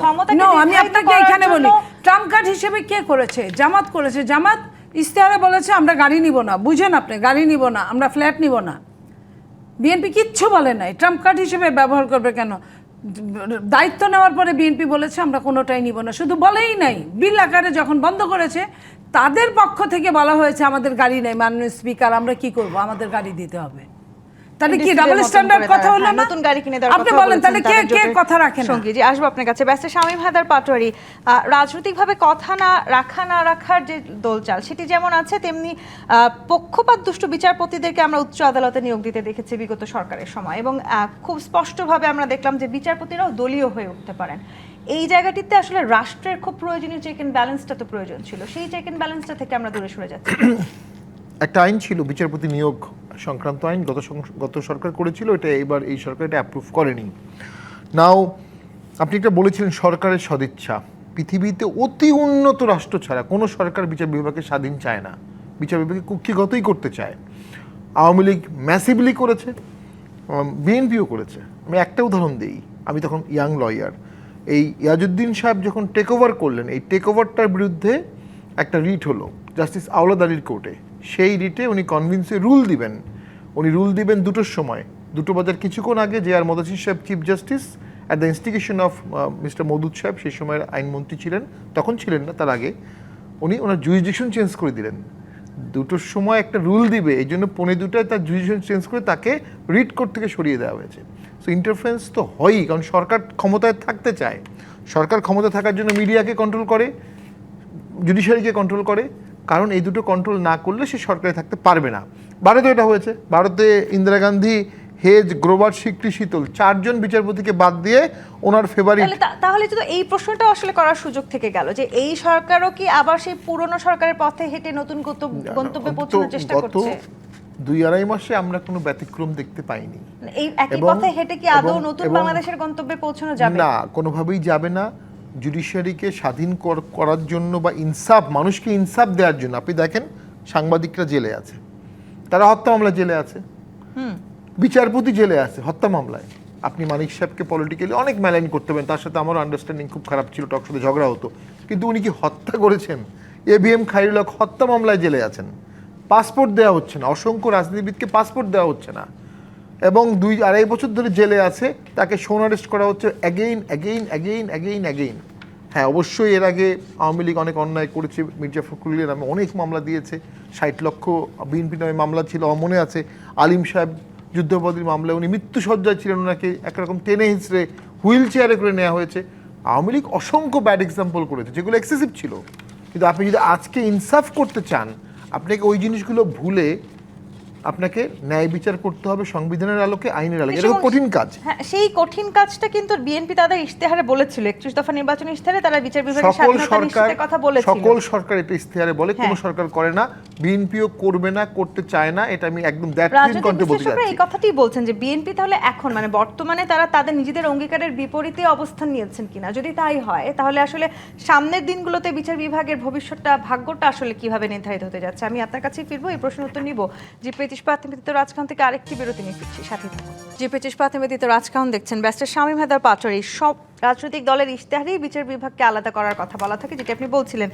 ক্ষমতাকে আমি আপনাকে এখানে বলি, ট্রাম্প কার্ড হিসেবে কে করেছে? জামাত করেছে। জামাত ইশতেহারে বলেছে আমরা গাড়ি নিব না, বুঝেন আপনি, গাড়ি নিব না, আমরা ফ্ল্যাট নিব না। বিএনপি কিচ্ছু বলে নাই, ট্রাম্প কার্ড হিসেবে ব্যবহার করবে কেন? দায়িত্ব নেওয়ার পরে বিএনপি বলেছে আমরা কোনোটাই নিব না, শুধু বলেই নাই, বিল আকারে যখন বন্ধ করেছে তাদের পক্ষ থেকে বলা হয়েছে আমাদের গাড়ি নেই, মাননীয় স্পিকার আমরা কি করব, আমাদের গাড়ি দিতে হবে। তাহলে কি ডাবল স্ট্যান্ডার্ড কথা হলো না? নতুন গাড়ি কিনে দেওয়ার আপনি কথা বলেন, তাহলে কে কে কথা রাখেন? সঙ্গী জি, আসবো আপনার কাছে। ব্যারিস্টার শামীম হায়দার পাটোয়ারি, রাজনৈতিকভাবে কথা না রাখার যে দোলচাল সেটি যেমন আছে, তেমনি পক্ষপাত দুষ্ট বিচারপতিদেরকে আমরা উচ্চ আদালতে নিয়োগ দিতে দেখেছি বিগত সরকারের সময়, এবং খুব স্পষ্টভাবে আমরা দেখলাম যে বিচারপতিরাও দলীয় হয়ে উঠতে পারেন। এই জায়গাটিতে আসলে রাষ্ট্রের খুব প্রয়োজনীয় চেক এন্ড ব্যালেন্সটা তো প্রয়োজন ছিল, সেই চেক এন্ড ব্যালেন্সটা থেকে আমরা দূরে সরে যাচ্ছি। একটা আইন ছিল বিচারপতি নিয়োগ সংক্রান্ত আইন গত সরকার করেছিল, এটা এবার এই সরকার এটা অ্যাপ্রুভ করেনি। নাও আপনি একটা বলেছিলেন সরকারের সদিচ্ছা। পৃথিবীতে অতি উন্নত রাষ্ট্র ছাড়া কোনো সরকার বিচার বিভাগকে স্বাধীন চায় না, বিচার বিভাগকে কুক্ষিগতই করতে চায়। আওয়ামী লীগ ম্যাসিভলি করেছে, বিএনপিও করেছে। আমি একটা উদাহরণ দিই, আমি তখন ইয়াং লয়ার, এই ইয়াজউদ্দিন সাহেব যখন টেক ওভার করলেন, এই টেক ওভারটার বিরুদ্ধে একটা রিট হলো জাস্টিস আওলাদ আলীর কোর্টে। সেই রিটে উনি কনভিন্সে রুল দিবেন, উনি রুল দিবেন 2টোর সময়, 2টো বাজার কিছুক্ষণ আগে যে আর মদাসির সাহেব chief justice at the instigation of mister Moudud সাহেব, সেই সময়ের আইনমন্ত্রী ছিলেন, তখন ছিলেন না, তার আগে উনি ওনার জুরিসডিকশন চেঞ্জ করে দিলেন। 2টোর সময় একটা রুল দিবে, এই জন্য 2:45 তার জুরিসডিকশন চেঞ্জ করে তাকে রিট কোর্ট থেকে সরিয়ে দেওয়া হয়েছে। সো ইন্টারফারেন্স তো হয়ই, কারণ সরকার ক্ষমতায় থাকতে চায়। সরকার ক্ষমতা থাকার জন্য মিডিয়াকে কন্ট্রোল করে, জুডিশিয়ারিকে কন্ট্রোল করে, কারণ এই দুটো কন্ট্রোল না করলে সে সরকারে থাকতে পারবে না। ভারতে এটা হয়েছে, ভারতে ইন্দিরা গান্ধী, হেজ, গ্রোভার, সিকরি, শীতল 4জন বিচারপতিকে বাদ দিয়ে ওনার ফেভারিট। তাহলে তো এই প্রশ্নটা আসলে করার সুযোগ থেকে গেল যে এই সরকারও কি আবার সেই পুরনো সরকারের পথে হেঁটে নতুন গন্তব্যে পৌঁছানোর চেষ্টা করছে? 2-2.5 মাসে আমরা কোনো ব্যতিক্রম দেখতে পাইনি। এই একই পথে হেঁটে কি আদৌ নতুন বাংলাদেশের গন্তব্যে পৌঁছানো যাবে? না, কোনোভাবেই যাবে না। জুডিশিয়ারিকে স্বাধীন করার জন্য বা ইনসাফ, মানুষকে ইনসাফ দেওয়ার জন্য, আপনি দেখেন সাংবাদিকরা জেলে আছে, তারা হত্যা মামলায় জেলে আছে, বিচারপতি জেলে আছে হত্যা মামলায়। আপনি মানিক সাহেবকে পলিটিক্যালি অনেক ম্যালাইন করতে পারেন, তার সাথে আমারও আন্ডারস্ট্যান্ডিং খুব খারাপ ছিল, টক সাথে ঝগড়া হতো, কিন্তু উনি কি হত্যা করেছেন? ABM খায়রুল হক হত্যা মামলায় জেলে আছেন, পাসপোর্ট দেওয়া হচ্ছে না, অসংখ্য রাজনীতিবিদকে পাসপোর্ট দেওয়া হচ্ছে না, এবং 2-2.5 বছর ধরে জেলে আছে, তাকে সোন আরেস্ট করা হচ্ছে অ্যাগেইন। হ্যাঁ, অবশ্যই এর আগে আওয়ামী লীগ অনেক অন্যায় করেছে, মির্জা ফখরুলের নামে অনেক মামলা দিয়েছে, 60 লক্ষ বিএনপি নামে মামলা ছিল, আমার মনে আছে। আলিম সাহেব যুদ্ধবাদীর মামলায় উনি মৃত্যুসজ্জায় ছিলেন, ওনাকে একরকম টেনে হিঁচড়ে হুইল চেয়ারে করে নেওয়া হয়েছে। আওয়ামী লীগ অসংখ্য ব্যাড এক্সাম্পল করেছে, যেগুলো এক্সেসিভ ছিল। কিন্তু আপনি যদি আজকে ইনসাফ করতে চান, আপনাকে ওই জিনিসগুলো ভুলে আপনাকে ন্যায় বিচার করতে হবে সংবিধানের আলোকে, আইনের আলোকে। এটা কঠিন কাজ। হ্যাঁ, সেই কঠিন কাজটা কিন্তু বিএনপি তাদের ইশতেহারে বলেছিল, 31 দফা নির্বাচনী ইশতেহারে তারা বিচার বিভাগের স্বাধীনতা নিশ্চিতের কথা বলেছিল। সকল সরকার এটা ইশতেহারে বলে, কোনো সরকার করে না, বিএনপিও করবে না, করতে চায় না, এটা আমি একদম দ্যাটলিন কন্টে বলতে চাচ্ছি। এই কথাটাই বলছেন যে বিএনপি তাহলে এখন মানে বর্তমানে তারা তাদের নিজেদের অঙ্গীকারের বিপরীতে অবস্থান নিয়েছেন কিনা, যদি তাই হয় তাহলে আসলে সামনের দিনগুলোতে বিচার বিভাগের ভবিষ্যৎটা, ভাগ্যটা আসলে কিভাবে নির্ধারিত হতে যাচ্ছে? আমি আপনার কাছেই ফিরবো, এই প্রশ্ন উত্তর নিব। যে প্রাথমিক রাজকাহন থেকে আরেকটি বিরতি নিয়ে ফিরছি, সাথে থাকুন। যে প্রাথমিক রাজকাহন দেখছেন, ব্যারিস্টার শামীম হায়দার পাটোয়ারি, সব রাজনৈতিক দলের ইশতেহারেই বিচার বিভাগকে আলাদা করার কথা বলা থাকে, যেটা আপনি বলছিলেন।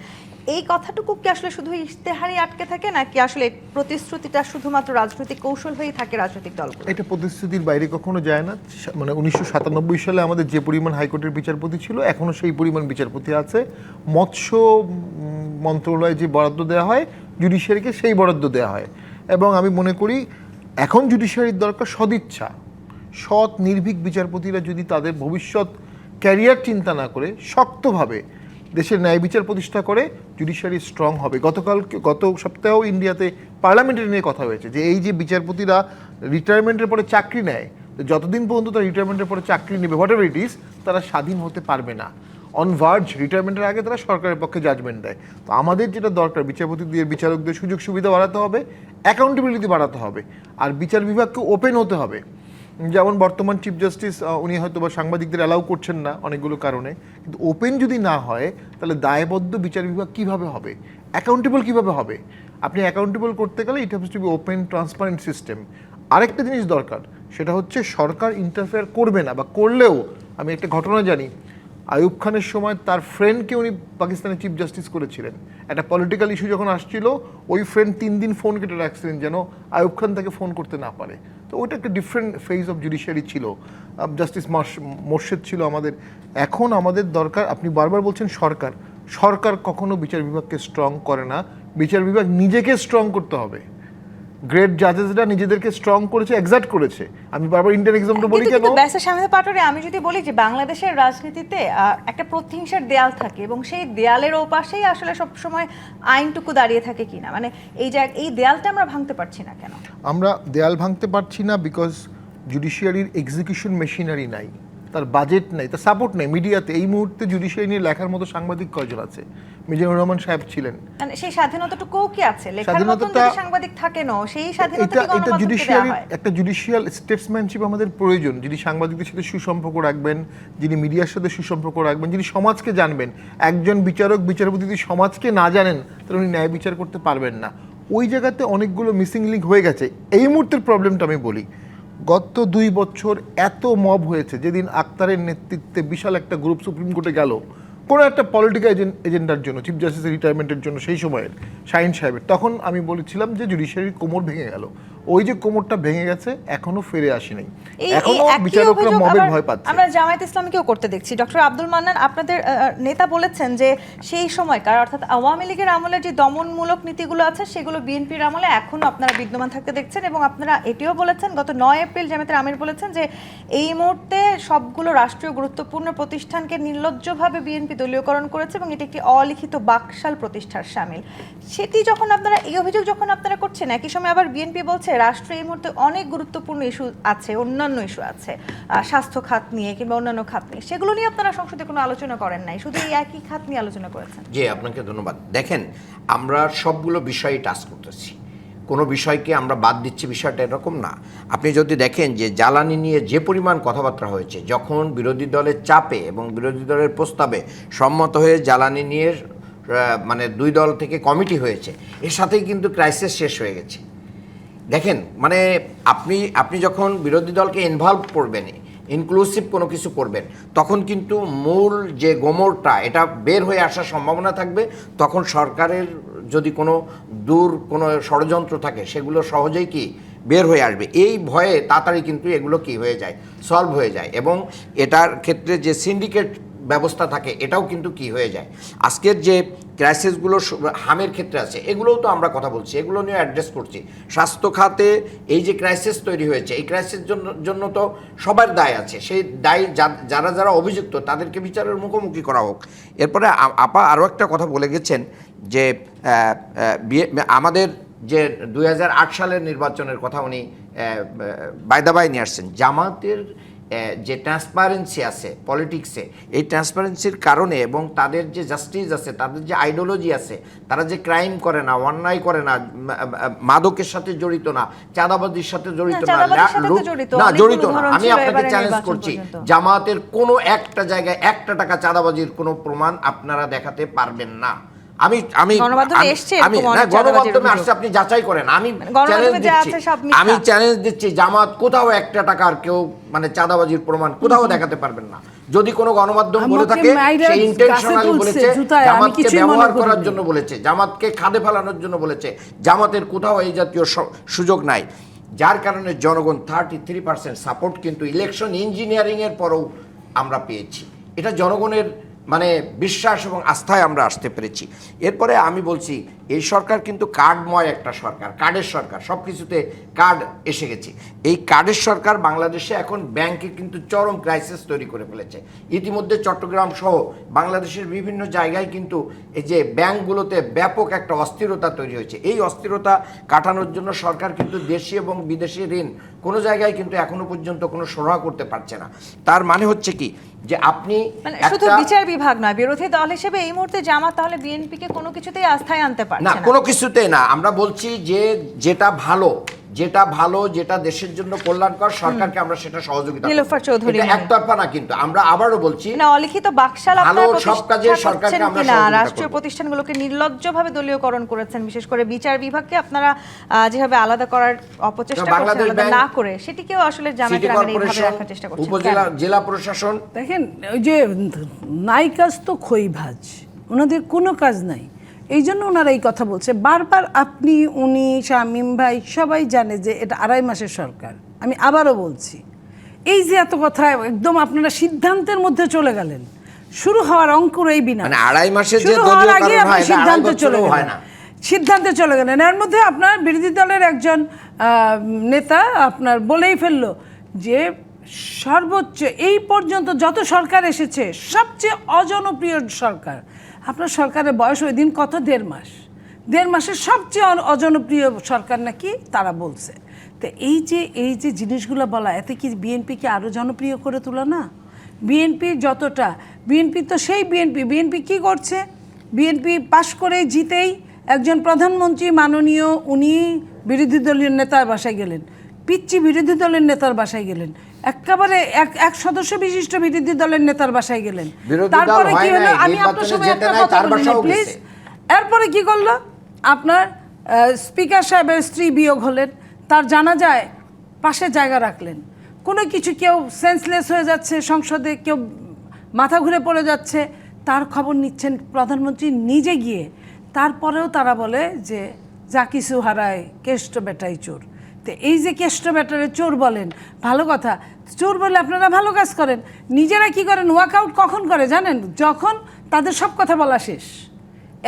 এই কথাটুকু কি আসলে শুধু ইশতেহারেই আটকে থাকে, নাকি আসলে প্রতিশ্রুতিটা শুধুমাত্র রাজনৈতিক কৌশল হয়েই থাকে রাজনৈতিক দলগুলো? এটা প্রতিশ্রুতির বাইরে কখনো যায় না। মানে 1997 সালে আমাদের যে পরিমাণ হাইকোর্টের বিচারপতি ছিল, এখনো সেই পরিমাণ বিচারপতি আছে। মৎস্য মন্ত্রণালয়ে যে বরাদ্দ দেওয়া হয়, জুডিশিয়ারিকে সেই বরাদ্দ দেওয়া হয়। এবং আমি মনে করি এখন জুডিশিয়ারির দরকার সদিচ্ছা, সৎ নির্ভীক বিচারপতিরা যদি তাদের ভবিষ্যৎ ক্যারিয়ার চিন্তা না করে শক্তভাবে দেশের ন্যায় বিচার প্রতিষ্ঠা করে, জুডিশিয়ারি স্ট্রং হবে। গত সপ্তাহেও ইন্ডিয়াতে পার্লামেন্টের নিয়ে কথা হয়েছে যে এই যে বিচারপতিরা রিটায়ারমেন্টের পরে চাকরি নেয়, যতদিন পর্যন্ত তারা রিটায়ারমেন্টের পরে চাকরি নেবে, হোয়াট এভার ইট ইজ, তারা স্বাধীন হতে পারবে না। অন ভার্জ, রিটায়ারমেন্টের আগে তারা সরকারের পক্ষে জাজমেন্ট দেয়। তো আমাদের যেটা দরকার, বিচারপতিদের, বিচারকদের সুযোগ সুবিধা বাড়াতে হবে, অ্যাকাউন্টেবিলিটি বাড়াতে হবে, আর বিচার বিভাগকে ওপেন হতে হবে। যেমন বর্তমান চিফ জাস্টিস উনি হয়তো বা সাংবাদিকদের অ্যালাউ করছেন না অনেকগুলো কারণে, কিন্তু ওপেন যদি না হয় তাহলে দায়বদ্ধ বিচার বিভাগ কীভাবে হবে, অ্যাকাউন্টেবল কীভাবে হবে? আপনি অ্যাকাউন্টেবল করতে গেলে it haves to be open, transparent system. আরেকটা জিনিস দরকার, সেটা হচ্ছে সরকার ইন্টারফেয়ার করবে না, বা করলেও, আমি একটা ঘটনা জানি, আইয়ুব খানের সময় তার ফ্রেন্ডকে উনি পাকিস্তানের চিফ জাস্টিস করেছিলেন। একটা পলিটিক্যাল ইস্যু যখন আসছিল, ওই ফ্রেন্ড 3 দিন ফোন কেটে রাখছিলেন যেন আইয়ুব খান তাকে ফোন করতে না পারে। তো ওইটা একটা ডিফারেন্ট ফেজ অফ জুডিশিয়ারি ছিল। জাস্টিস মোর্শেদ ছিল আমাদের। এখন আমাদের দরকার, আপনি বারবার বলছেন সরকার কখনো বিচার বিভাগকে স্ট্রং করে না, বিচার বিভাগ নিজেকে স্ট্রং করতে হবে। গ্রেট জাজেসরা নিজেদেরকে স্ট্রং করেছে, এক্সাক্ট করেছে। আমি বারবার ইন্ডিয়ান এক্সাম্পল বলি কেন? ব্যারিস্টার শামীম পাটোয়ারি, আমি যদি বলি যে বাংলাদেশের রাজনীতিতে একটা প্রতিহিংসার দেয়াল থাকে, এবং সেই দেয়ালের ওপাশেই আসলে সবসময় আইনটুকু দাঁড়িয়ে থাকে কিনা, মানে এই দেয়ালটা আমরা ভাঙতে পারছি না কেন? আমরা দেয়াল ভাঙতে পারছি না বিকজ জুডিশিয়ারির এক্সিকিউশন মেশিনারি নাই। তার বাজেট নেই, তার সাপোর্ট নেই মিডিয়াতে। এই মুহূর্তে জুডিশিয়ারি নিয়ে লেখার মতো সাংবাদিক কয়জন আছে? মিজানুর রহমান সাহেব ছিলেন। মানে সেই স্বাধীনতাটুকুও কি আছে? লেখার মতন যদি সাংবাদিক থাকেনও সেই স্বাধীনতা কি এটা গণমাধ্যমকে দেওয়া জুডিশিয়ারি হয়? একটা জুডিশিয়াল স্টেটসম্যানশিপ আমাদের প্রয়োজন, যিনি সাংবাদিকদের সাথে সুসম্পর্ক রাখবেন, যিনি মিডিয়ার সাথে সুসম্পর্ক রাখবেন, যিনি সমাজকে জানবেন। একজন বিচারক বিচারপতি যদি সমাজকে না জানেন তাহলে উনি ন্যায় বিচার করতে পারবেন না। ওই জায়গাতে অনেকগুলো মিসিং লিঙ্ক হয়ে গেছে। এই মুহূর্তের প্রবলেমটা আমি বলি, গত 2 বছর এত মব হয়েছে। যেদিন আক্তারের নেতৃত্বে বিশাল একটা গ্রুপ সুপ্রিম কোর্টে গেল কোনো একটা পলিটিক্যাল এজেন্ডার জন্য, চিফ জাস্টিসের রিটায়ারমেন্টের জন্য, সেই সময়ের শাহিন সাহেবের, তখন আমি বলেছিলাম যে জুডিশিয়ারির কোমর ভেঙে গেল। ওই যে কোমরটা ভেঙে গেছে এখনো ফিরে আসি নাই, এখনো বিচারকরা মবের ভয় পাচ্ছে। আমরা জামায়াত ইসলামীকেও করতে দেখছি। ডক্টর আব্দুল মান্নান, আপনাদের নেতা বলেছেন যে সেই সময়কার অর্থাৎ আওয়ামী লীগের আমলে যে দমনমূলক নীতিগুলো আছে সেগুলো বিএনপির আমলে এখনো আপনারা বিদ্যমান থাকতে দেখছেন, এবং আপনারা এটিও বলেছেন গত 9 এপ্রিল জামায়াতের আমির বলেছেন যে এই মুহূর্তে সবগুলো রাষ্ট্রীয় গুরুত্বপূর্ণ প্রতিষ্ঠানকে নির্লজ্জভাবে বিএনপি দলীয়করণ করেছে এবং এটি একটি অলিখিত বাকশাল প্রতিষ্ঠার শামিল। সেটি যখন আপনারা, এই অভিযোগ যখন আপনারা করছেন, একই সময় আবার বিএনপি বলছে রাষ্ট্রে এই মুহূর্তে অনেক গুরুত্বপূর্ণ ইস্যু আছে, অন্যান্য ইস্যু আছে, স্বাস্থ্য খাত নিয়ে কিংবা অন্যান্য খাত নিয়ে, সেগুলো নিয়ে আপনারা সংসদে কোনো আলোচনা করেন নাই, শুধু এই একই খাত নিয়ে আলোচনা করেছেন। জি, আপনাকে ধন্যবাদ। দেখেন, আমরা সবগুলো বিষয়ই টাচ করতেছি, কোনো বিষয়কে আমরা বাদ দিচ্ছি, বিষয়টা এরকম না। আপনি যদি দেখেন যে জ্বালানি নিয়ে যে পরিমাণ কথাবার্তা হয়েছে, যখন বিরোধী দলের চাপে এবং বিরোধী দলের প্রস্তাবে সম্মত হয়ে জ্বালানি নিয়ে মানে 2 দল থেকে কমিটি হয়েছে, এর সাথেই কিন্তু ক্রাইসিস শেষ হয়ে গেছে। দেখেন, মানে আপনি যখন বিরোধী দলকে ইনভলভ করবেন, ইনক্লুসিভ কোনো কিছু করবেন, তখন কিন্তু মূল যে গোমরটা এটা বের হয়ে আসার সম্ভাবনা থাকবে। তখন সরকারের যদি কোনো কোনো ষড়যন্ত্র থাকে সেগুলো সহজেই কি বের হয়ে আসবে। এই ভয়ে তাড়াতাড়ি কিন্তু এগুলো কি হয়ে যায়, সলভ হয়ে যায়, এবং এটার ক্ষেত্রে যে সিন্ডিকেট ব্যবস্থা থাকে এটাও কিন্তু কি হয়ে যায়। আজকের যে ক্রাইসিসগুলো হামের ক্ষেত্রে আছে এগুলোও তো আমরা কথা বলছি, এগুলো নিয়ে অ্যাড্রেস করছি। স্বাস্থ্য খাতে এই যে ক্রাইসিস তৈরি হয়েছে, এই ক্রাইসিস জন্য তো সবার দায় আছে। সেই দায় যারা অভিযুক্ত তাদেরকে বিচারের মুখোমুখি করা হোক। এরপরে আপা আরও একটা কথা বলে গেছেন যে আমাদের যে 2008 সালের নির্বাচনের কথা উনি বায়দাবাই নিয়ে আসছেন। জামাতের যে ট্রান্সপারেন্সি আছে পলিটিক্সে, এই ট্রান্সপারেন্সির কারণে এবং তাদের যে জাস্টিস আছে, তাদের যে আইডিওলজি আছে, তারা যে ক্রাইম করে না, অন্যায় করে না, মাদকের সাথে জড়িত না, চাঁদাবাজির সাথে জড়িত না, জড়িত না। আমি আপনাকে চ্যালেঞ্জ করছি, জামাতের কোনো একটা জায়গায় 1 টাকা চাঁদাবাজির কোনো প্রমাণ আপনারা দেখাতে পারবেন না। গণমাধ্যমে আসছে, আপনি যাচাই করেন। আমি চ্যালেঞ্জ দিচ্ছি, জামাত কোথাও 1 টাকার কেউ মানে চাঁদাবাজির প্রমাণ কোথাও দেখাতে পারবেন না। যদি কোনো গণমাধ্যম বলে থাকে সেই ইন্টেনশনালি বলেছে, জামাতকে ব্যবহার করার জন্য বলেছে, জামাতকে খাদে ফেলানোর জন্য বলেছে। জামাতের কোথাও এই জাতীয় সুযোগ নাই, যার কারণে জনগণ 33% সাপোর্ট কিন্তু ইলেকশন ইঞ্জিনিয়ারিং এর পরেও আমরা পেয়েছি। এটা জনগণের মানে বিশ্বাস এবং আস্থায় আমরা আসতে পেরেছি। এরপরে আমি বলছি, এই সরকার কিন্তু কার্ডময় একটা সরকার, কার্ডের সরকার, সব কিছুতে কার্ড এসে গেছে। এই কার্ডের সরকার বাংলাদেশে এখন ব্যাংকে কিন্তু চরম ক্রাইসিস তৈরি করে ফেলেছে। ইতিমধ্যে চট্টগ্রাম সহ বাংলাদেশের বিভিন্ন জায়গায় কিন্তু এই যে ব্যাংকগুলোতে ব্যাপক একটা অস্থিরতা তৈরি হয়েছে। এই অস্থিরতা কাটানোর জন্য সরকার কিন্তু দেশি এবং বিদেশি ঋণ কোনো জায়গায় কিন্তু এখনো পর্যন্ত কোনো সরবরাহ করতে পারছে না। তার মানে হচ্ছে কি, যে আপনি শুধু বিচার বিভাগ নয়, বিরোধী দল হিসেবে এই মুহূর্তে জামাত তাহলে বিএনপিকে কোনো কিছুতেই আস্থায় আনতে পারছে না, কোনো কিছুতেই না। আমরা বলছি যে যেটা ভালো, যেটা দেশের জন্য কল্যাণকর, সরকারকে আমরা সেটা সহযোগিতা করব। নীলোফার চৌধুরী, এটা একতরফা না, কিন্তু আমরা আবারও বলছি না, অলিখিত বাকশাল ভালো সব কাজে সরকারকে আমরা সহযোগিতা করব। রাষ্ট্রীয় প্রতিষ্ঠানগুলোকে নির্লজ্জভাবে দলীয়করণ করেছেন, বিশেষ করে বিচার বিভাগকে আপনারা যেভাবে আলাদা করার অপচেষ্টা করছেন, আলাদা না করে সেটিকেও আসলে জামায়াতের আমির এইভাবে রাখার চেষ্টা করছেন। উপজেলা জেলা প্রশাসন, দেখেন ওই যে নাই কাজ তো খই ভাজ, ওনাদের কোনো কাজ নাই, এই জন্য ওনারা এই কথা বলছে বারবার। উনি শামীম ভাই সবাই জানে যে এটা 2.5 মাসের সরকার। আমি আবারও বলছি, এই যে এত কথা একদম আপনারা সিদ্ধান্তের মধ্যে চলে গেলেন, শুরু হওয়ার অঙ্কুর এই বিনা, মানে 2.5 মাসের যে সিদ্ধান্তে চলে গেলেন। এর মধ্যে আপনার বিরোধী দলের একজন নেতা আপনার বলেই ফেললো যে সর্বোচ্চ এই পর্যন্ত যত সরকার এসেছে সবচেয়ে অজনপ্রিয় সরকার। আপনার সরকারের বয়স ওই দিন কত, 1.5 মাস, 1.5 মাসের সবচেয়ে অজনপ্রিয় সরকার নাকি তারা বলছে। তো এই যে জিনিসগুলো বলা, এতে কি বিএনপিকে আরও জনপ্রিয় করে তোলা না? বিএনপি যতটা, বিএনপি তো সেই বিএনপি কি করছে? বিএনপি পাশ করে জিতেই একজন প্রধানমন্ত্রী মাননীয় উনি বিরোধী দলীয় নেতার বাসায় গেলেন, পিচ্চি বিরোধী দলের নেতার বাসায় গেলেন, একেবারে এক সদস্য বিশিষ্ট বিরোধী দলের নেতার বাসায় গেলেন। বিরোধী দল তারপরে কি হয় হলো? নাই, আমি আপনার নির্বাচনে সময় জেতে একটা নাই, কথা তার বলি বাসাও প্লিজ। গেছে। এরপরে কি করলো? আপনার স্পিকার সাহেবের স্ত্রী বিয়োগ হলেন, তার জানা যায় পাশে জায়গা রাখলেন। কোনো কিছু কেউ সেন্সলেস হয়ে যাচ্ছে সংসদে, কেউ মাথা ঘুরে পড়ে যাচ্ছে, তার খবর নিচ্ছেন প্রধানমন্ত্রী নিজে গিয়ে। তারপরেও তারা বলে যে যা কিছু হারায় কেষ্ট বেটাই চোর। তো এই যে কেষ্ট বেটারে চোর বলেন, ভালো কথা, চোর বলে আপনারা ভালো কাজ করেন। নিজেরা কি করেন? ওয়াকআউট কখন করে জানেন? যখন তাদের সব কথা বলা শেষ।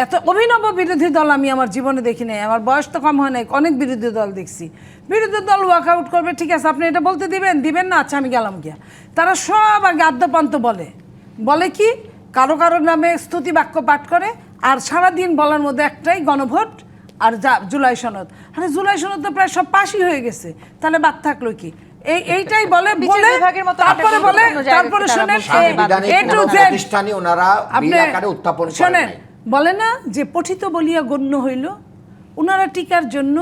এত অভিনব বিরোধী দল আমি আমার জীবনে দেখি নাই। আমার বয়স তো কম হয় নাই, অনেক বিরোধী দল দেখছি। বিরোধী দল ওয়াকআউট করবে, ঠিক আছে আপনি এটা বলতে দিবেন না, আচ্ছা আমি গেলাম গিয়া। তারা সব আগে আদ্যপান্ত বলে কি কারো কারো নামে স্তুতি বাক্য পাঠ করে, আর সারাদিন বলার মধ্যে একটাই গণভোট আর জুলাই সনদ। আরে জুলাই সনদ তো প্রায় সব পাশই হয়ে গেছে, তাহলে বাদ থাকলো কি? এইটাই বলে তারপরে বলে, তারপরে শোনেন প্রতিষ্ঠানে ওনারা বিল আকারে উত্থাপন করেন শোনেন, নাই। বলে না যে পঠিত বলিয়া গণ্য হইল। ওনারা টিকার জন্য,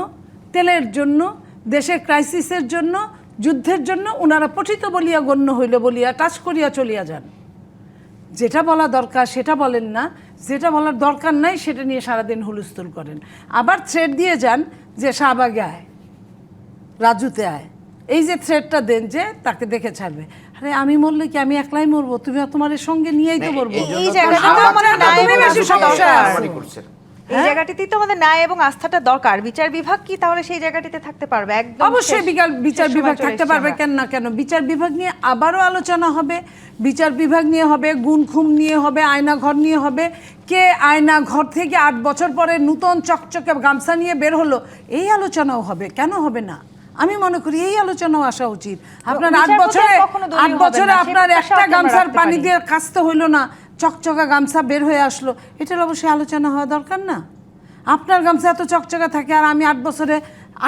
তেলের জন্য, দেশের ক্রাইসিসের জন্য, যুদ্ধের জন্য ওনারা পঠিত বলিয়া গণ্য হইল বলিয়া টাচ করিয়া চলিয়া যান। যেটা বলা দরকার সেটা বলেন না, যেটা বলার দরকার নাই সেটা নিয়ে সারাদিন হুলস্থুল করেন। আবার থ্রেড দিয়ে যান যে শাহবাগে আয়, রাজুতে আয়, এই যে থ্রেডটা দেন যে তাকে দেখে ছাড়বে। আরে আমি মরলে কি আমি একলাই মরবো? তুমি তোমার সঙ্গে নিয়েই তো মরবো। এই জায়গাটা তো আমাদের ন্যায় এবং আস্থা দরকার। এই হ্যাঁ? জায়গাটিতেই তো আমাদের ন্যায় এবং আস্থাটা দরকার। বিচার বিভাগ কি তাহলে সেই জায়গাটিতে থাকতে পারবে? একদম অবশ্যই বিচার শেষ বিভাগ সময় চলে থাকতে এসেছে পারবে, আমরা। কেন না কেন? বিচার বিভাগ নিয়ে আবারও আলোচনা হবে, বিচার বিভাগ নিয়ে হবে, গুণ খুম নিয়ে হবে, আয়না ঘর নিয়ে হবে। কে আয়না ঘর থেকে 8 বছর পরে নূতন চকচকে গামছা নিয়ে বের হলো, এই আলোচনাও হবে, কেন হবে না? আমি মনে করি এই আলোচনাও আসা উচিত। আপনার 8 বছরে আপনার একটা গামছার পানি দিয়ে কাচতে হইলো না, চকচকা গামছা বের হয়ে আসলো, এটার অবশ্যই আলোচনা হওয়া দরকার না? আপনার গামছা এত চকচকা থাকে আর আমি 8 বছরে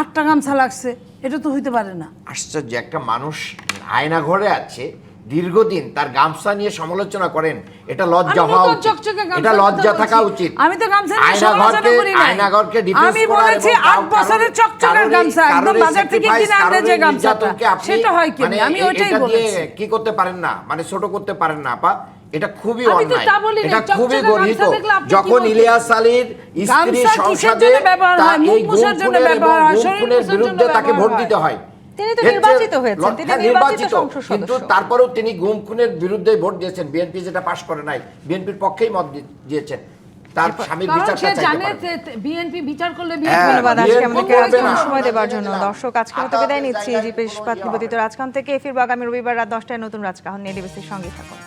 8টা গামছা লাগছে, এটা তো হইতে পারে না। আশ্চর্য, একটা মানুষ আয়না ঘরে আছে দীর্ঘদিন, তার গামছা নিয়ে সমালোচনা করেন, এটা লজ্জা হওয়া উচিত, এটা লজ্জা থাকা উচিত। আমি তো গামছা নিয়ে সমালোচনা করি না, আয়নাঘরকে ডিফেন্স আমি বলেছি 8 বছরের চকচকের গামছা, একদম বাজার থেকে কিনে আনতে যে গামছাটা, সেটা হয় কি? আমি ওইটাই বলেছি। কি করতে পারেন না, মানে ছোট করতে পারেন না আপা, এটা খুবই আমি তো অন্যায়, তা বলি না, এটা খুবই চকচকে গর্হিত। গামছা দেখলে আপনি কি যখন বলতেন? ইলিয়াস আলীর স্ত্রী গামছা কিসের সংসদে জন্য ব্যবহার হয়? মুখ এই মুছার জন্য গুম খুনের ব্যবহার হয়, এবং শরীর গুম খুনের মুছার জন্য বিরুদ্ধে তাকে ভোট ব্যবহার দিতে হয়। তিনি তো নির্বাচিত হয়েছেন, তিনি নির্বাচিত সংসদ কিন্তু সদস্য। তারপরেও তিনি গুম খুনের বিরুদ্ধে ভোট দিয়েছেন, বিএনপি যেটা পাশ করে নাই, বিএনপির পক্ষেই মত দিয়েছেন। তার স্বামীর কারণ বিচারটা সে চাইতে জানে পারেন। যে বিএনপি বিচার করলে ধন্যবাদ আজকে বিএনপি আমাদেরকে করবে না। সময় দেওয়ার জন্য। দর্শক, আজকের মতো বিদায় নিচ্ছি। জিপেশ পাত নিবেদিত রাজকাহন থেকে। ফিরব আগামী রবিবার রাত 10টায় নতুন রাজকাহন নিয়ে। ডিবিসির সঙ্গে থাকুন।